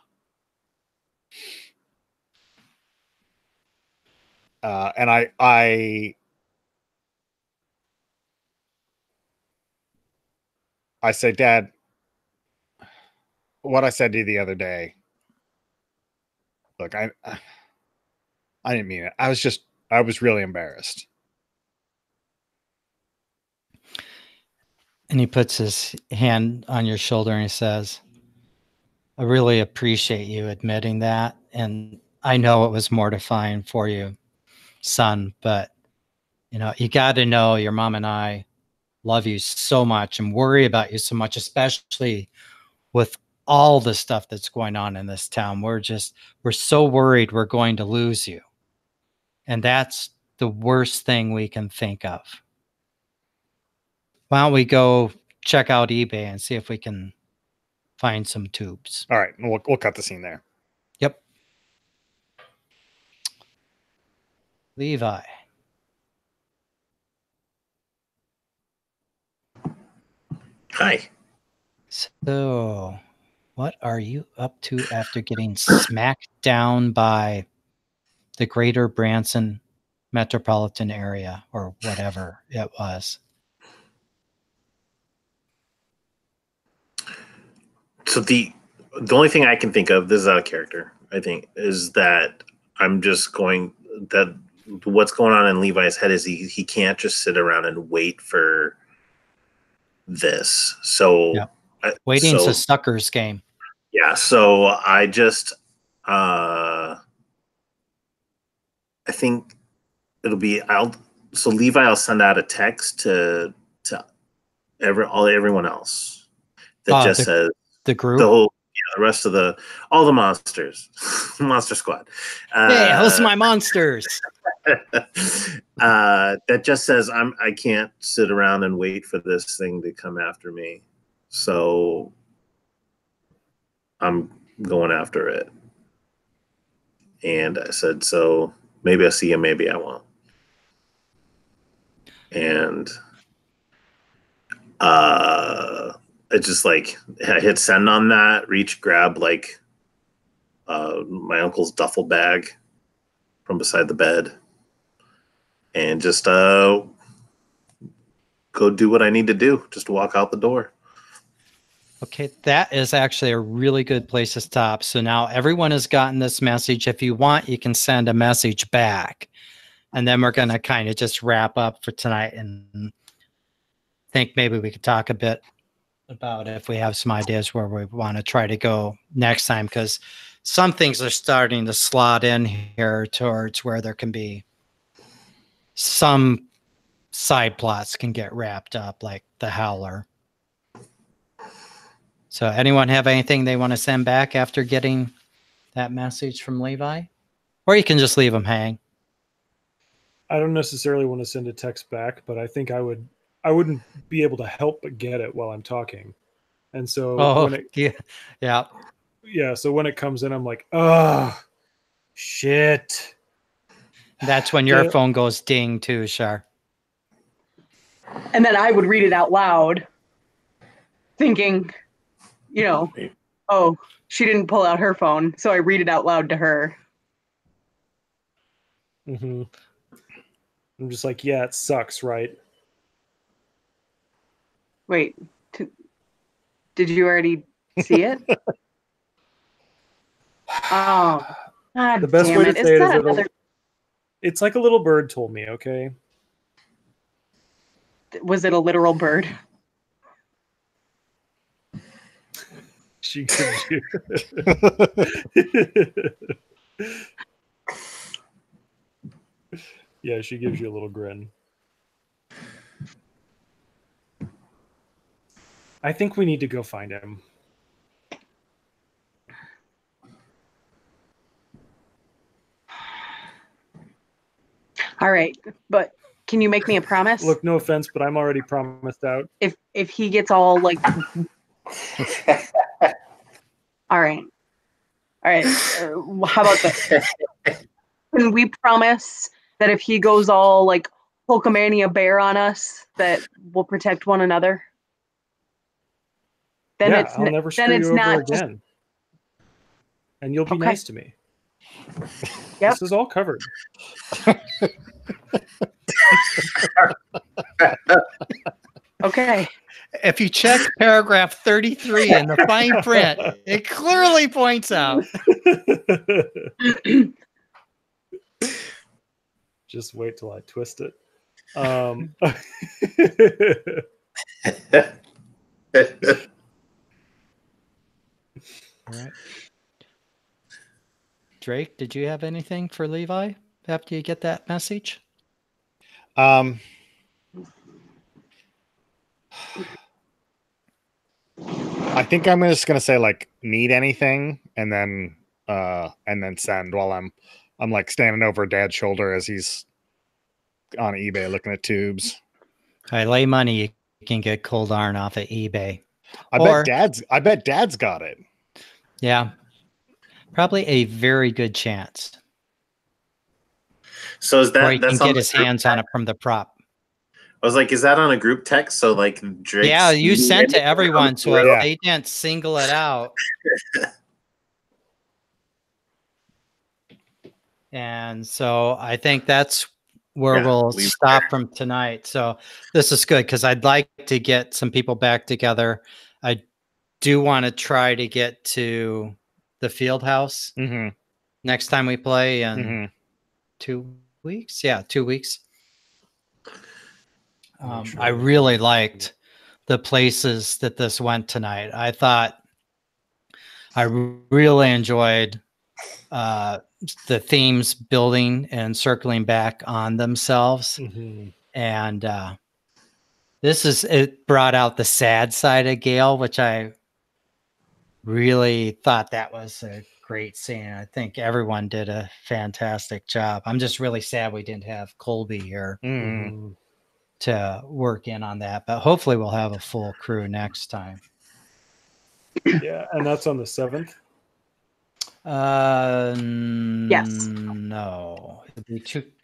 say, Dad, what I said to you the other day, look, I didn't mean it. I was really embarrassed. And he puts his hand on your shoulder and he says, I really appreciate you admitting that. And I know it was mortifying for you, son, but you got to know your mom and I love you so much and worry about you so much, especially with all the stuff that's going on in this town. We're so worried we're going to lose you. And that's the worst thing we can think of. Why don't we go check out eBay and see if we can find some tubes? All right. We'll cut the scene there. Yep. Levi. Hi. So, what are you up to after getting smacked down by the greater Branson metropolitan area or whatever it was? So the only thing I can think of, this is out of character, I think, is that I'm just going that what's going on in Levi's head is he can't just sit around and wait for this. So yeah. Waiting's a sucker's game. Yeah. So I just I think it'll be Levi, I'll send out a text to everyone else that just says the group, the rest of all the monsters, Monster Squad. Hey, listen, my monsters. That just says I can't sit around and wait for this thing to come after me, so I'm going after it. And I said, so maybe I'll see you, maybe I won't. And I just like I hit send on that, grab like my uncle's duffel bag from beside the bed, and just go do what I need to do. Just walk out the door. Okay, that is actually a really good place to stop. So now everyone has gotten this message. If you want, you can send a message back. And then we're going to kind of just wrap up for tonight and think maybe we could talk a bit about if we have some ideas where we want to try to go next time, because some things are starting to slot in here towards where there can be some side plots can get wrapped up, like the Howler. So anyone have anything they want to send back after getting that message from Levi? Or you can just leave them hang. I don't necessarily want to send a text back, but I think I wouldn't be able to help but get it while I'm talking. And so when it yeah. So when it comes in, I'm like, oh shit. That's when your phone goes ding too, Shar. And then I would read it out loud, thinking, you know, oh, she didn't pull out her phone, so I read it out loud to her. Mm-hmm. I'm just like, yeah, it sucks, right? Wait, did you already see it? Oh, God, the best damn way it. to say it is another... it's like a little bird told me, okay? Was it a literal bird? She gives you. Yeah, she gives you a little grin. I think we need to go find him. All right, but can you make me a promise? Look, no offense, but I'm already promised out. If he gets all like... All right. How about this? Can we promise that if he goes all like Hulkamania bear on us, that we'll protect one another? Then yeah, I'll never screw you over again. And you'll be nice to me. Yep. This is all covered. Okay. If you check paragraph 33 in the fine print, it clearly points out. Just wait till I twist it. All right. Drake, did you have anything for Levi after you get that message? I think I'm just gonna say like need anything and then send while I'm like standing over Dad's shoulder as he's on eBay looking at tubes. I lay money you can get Cold Iron off of eBay. I bet Dad's got it. Yeah. Probably a very good chance. So is that or he can get his hands on it from the prop. I was like, is that on a group text? So like Drake. Yeah, you sent to everyone. So if Yeah. they didn't single it out. And so I think that's where we'll stop from tonight. So this is good because I'd like to get some people back together. I do want to try to get to the field house next time we play in 2 weeks. Yeah, 2 weeks. I really liked the places that this went tonight. I thought I really enjoyed the themes building and circling back on themselves. And it brought out the sad side of Gale, which I really thought that was a great scene. I think everyone did a fantastic job. I'm just really sad we didn't have Colby here to work in on that, but hopefully we'll have a full crew next time. Yeah, and that's on the 7th. Yes. No.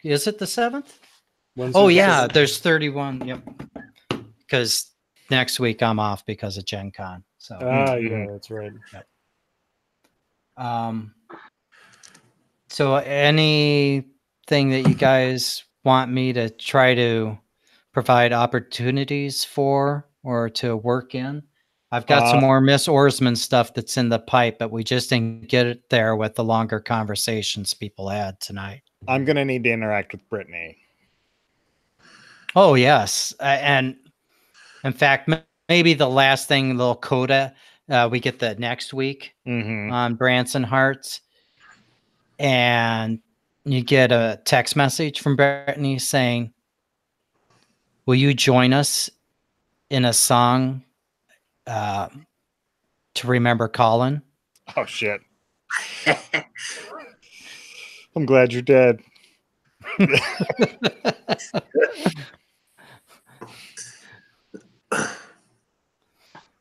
Is it the 7th? Wednesday Oh the yeah, 7th? there's 31. Yep. Because next week I'm off because of Gen Con. So, Yeah, that's right. So anything that you guys want me to try to provide opportunities for or to work in? I've got some more Miss Oarsman stuff that's in the pipe, but we just didn't get it there with the longer conversations people had tonight. I'm going to need to interact with Brittany. Oh, yes. And in fact, maybe the last thing, little coda, we get the next week on Branson Hearts. And you get a text message from Brittany saying, will you join us in a song to remember Colin? Oh, shit. I'm glad you're dead.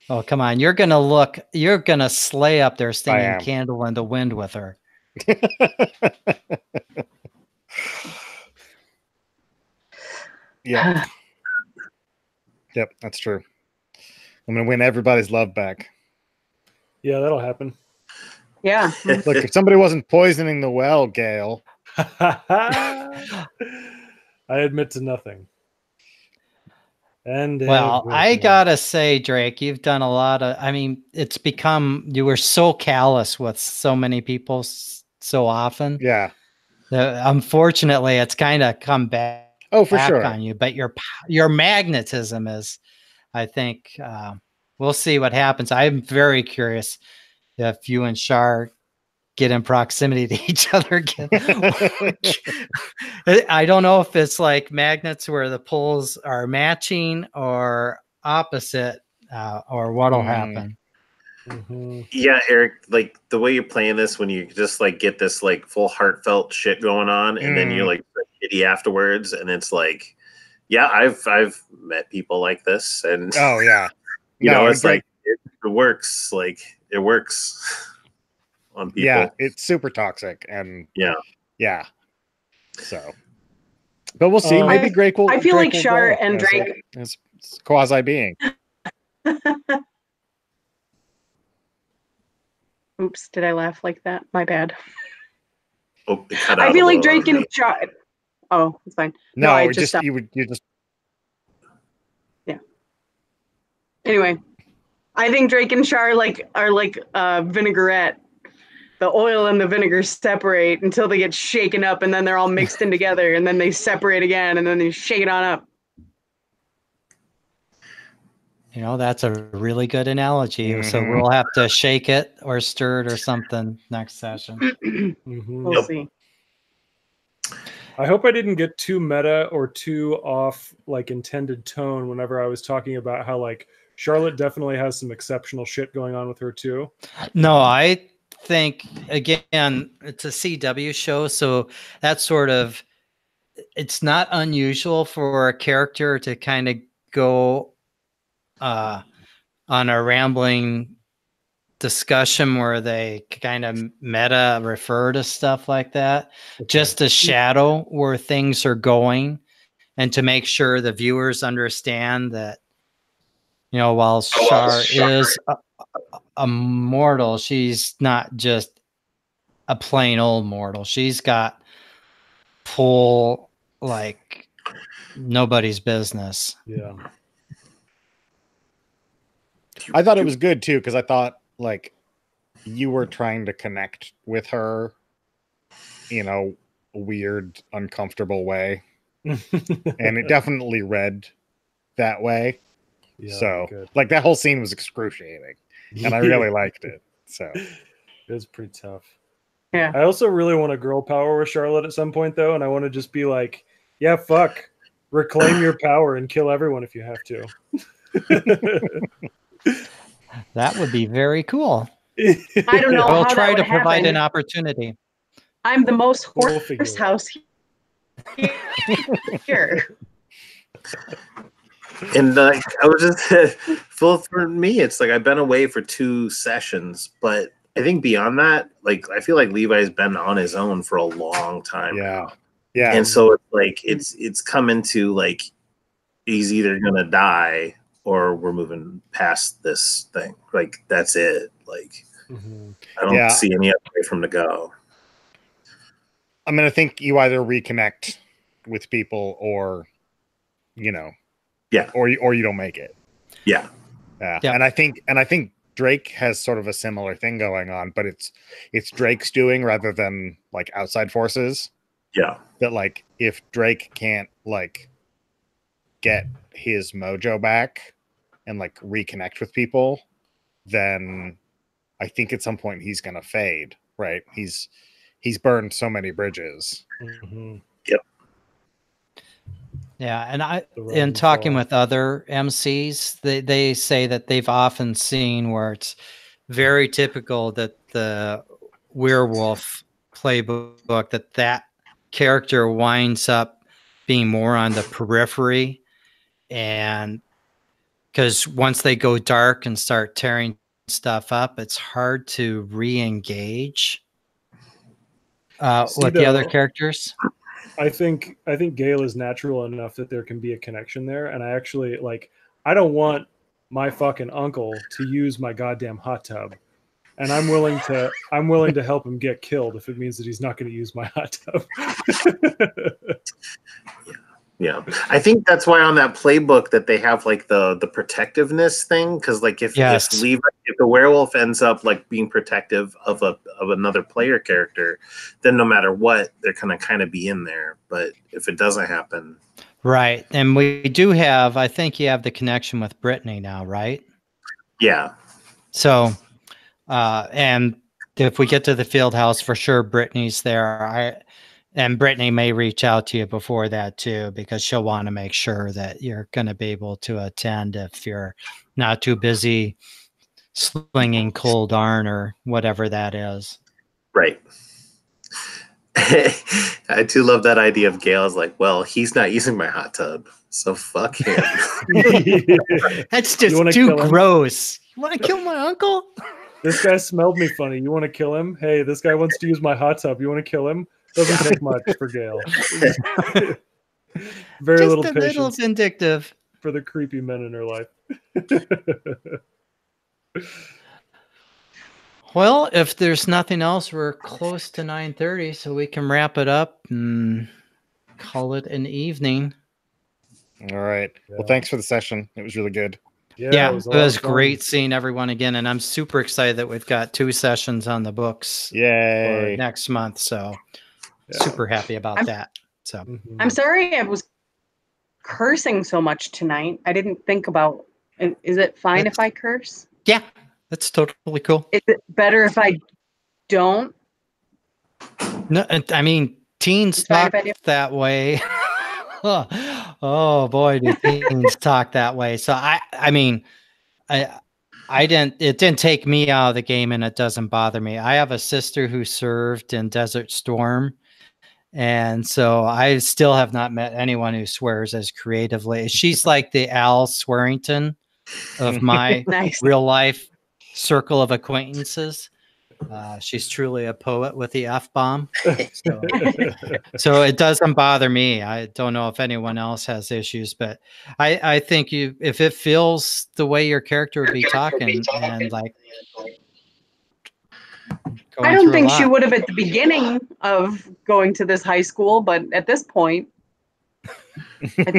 Oh, come on. You're going to slay up there I singing am. Candle in the Wind with her. Yep. Yep, that's true. I'm going to win everybody's love back. Yeah, that'll happen. Yeah. Look, if somebody wasn't poisoning the well, Gail. I admit to nothing. And Well, I everything. gotta say, Drake, you've done a lot of, I mean, it's become, you were so callous with so many people so often. Yeah. Unfortunately, it's kind of come back. Oh, for sure. On you, but your magnetism is, I think, we'll see what happens. I'm very curious if you and Shar get in proximity to each other again. I don't know if it's like magnets where the poles are matching or opposite, or what'll happen. Yeah, Eric, like the way you're playing this, when you just like get this like full heartfelt shit going on, and then you're like shitty afterwards, and it's like, yeah, I've met people like this, and oh yeah, you know, it's like it works, like it works on people. Yeah, it's super toxic, and yeah. So, but we'll see. Maybe Drake will. I feel Drake like Shar and Drake as quasi being. Oops, did I laugh like that? My bad. Oh, it cut out I feel a like little Drake and Shar. Oh, it's fine. No, I just you just. Yeah. Anyway, I think Drake and Shar are like vinaigrette. The oil and the vinegar separate until they get shaken up, and then they're all mixed in together, and then they separate again, and then they shake it on up. You know, that's a really good analogy. So we'll have to shake it or stir it or something next session. We'll see. I hope I didn't get too meta or too off like intended tone whenever I was talking about how like Charlotte definitely has some exceptional shit going on with her too. No, I think again, it's a CW show, so that's sort of, it's not unusual for a character to kind of go on a rambling discussion where they kind of meta refer to stuff like that, just to shadow where things are going and to make sure the viewers understand that, you know, while Shar is a mortal, she's not just a plain old mortal. She's got pull like nobody's business. Yeah. I thought it was good too, because I thought like you were trying to connect with her, you know, a weird, uncomfortable way. And it definitely read that way. Yeah, so good. like that whole scene was excruciating, and I really liked it. So it was pretty tough. Yeah. I also really want to girl power with Charlotte at some point though, and I want to just be like, yeah, fuck, reclaim your power and kill everyone if you have to. That would be very cool. I don't know. We'll how try that to would provide happen. an opportunity. I'm the most We'll figure horse it house here. And I was just full for me. It's like I've been away for 2 sessions, but I think beyond that, like I feel like Levi's been on his own for a long time now. Yeah. And so it's like it's come into like he's either gonna die or we're moving past this thing. Like that's it. Like I don't see any other way from to go. I mean, I think you either reconnect with people or, you know, or you don't make it. Yeah. Yeah. And I think Drake has sort of a similar thing going on, but it's Drake's doing rather than like outside forces. Yeah. That like if Drake can't like get his mojo back and like reconnect with people, then I think at some point he's gonna fade, right? He's burned so many bridges. Yep. Yeah, and in talking with other MCs, they say that they've often seen where it's very typical that the werewolf playbook that character winds up being more on the periphery, and because once they go dark and start tearing stuff up, it's hard to re-engage with the other characters. I think Gale is natural enough that there can be a connection there, and I actually like. I don't want my fucking uncle to use my goddamn hot tub, and I'm willing to help him get killed if it means that he's not going to use my hot tub. Yeah, I think that's why on that playbook that they have like the protectiveness thing, because like if the werewolf ends up like being protective of another player character, then no matter what, they're gonna kind of be in there. But if it doesn't happen, right? And we do have, I think you have the connection with Brittany now, right? Yeah. So, and if we get to the field house, for sure, Brittany's there. And Brittany may reach out to you before that too, because she'll want to make sure that you're going to be able to attend if you're not too busy slinging cold darn or whatever that is. Right. I do love that idea of Gale's like, well, he's not using my hot tub, so fuck him. That's just too gross. You want to kill my uncle? This guy smelled me funny. You want to kill him? Hey, this guy wants to use my hot tub. You want to kill him? Doesn't take much for Gale. Very just little a patience little vindictive for the creepy men in her life. Well, if there's nothing else, we're close to 9:30, so we can wrap it up and call it an evening. All right. Yeah. Well, thanks for the session. It was really good. Yeah, it was great seeing everyone again, and I'm super excited that we've got 2 sessions on the books for next month. So super happy about that. So I'm sorry I was cursing so much tonight. I didn't think about. Is it fine if I curse? Yeah, that's totally cool. Is it better if I don't? No, I mean teens talk that way. Oh boy, do teens talk that way. So I mean, it didn't take me out of the game, and it doesn't bother me. I have a sister who served in Desert Storm, and so I still have not met anyone who swears as creatively. She's like the Al Swearington of my real life circle of acquaintances. She's truly a poet with the F-bomb. So it doesn't bother me. I don't know if anyone else has issues, but I think if it feels the way your character would be talking and like I don't think she would have at the beginning of going to this high school, but at this point, I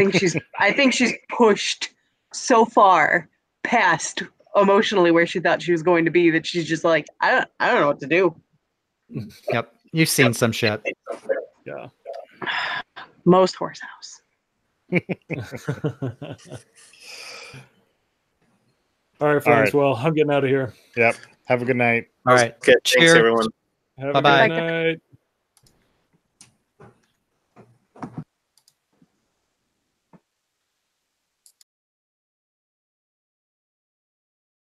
think she's pushed so far past emotionally where she thought she was going to be that she's just like, I don't know what to do. Yep. You've seen some shit. Yeah. Most horse house. All right, friends. Well, I'm getting out of here. Yep. Have a good night. All right. Good. Thanks, everyone. Have a good night.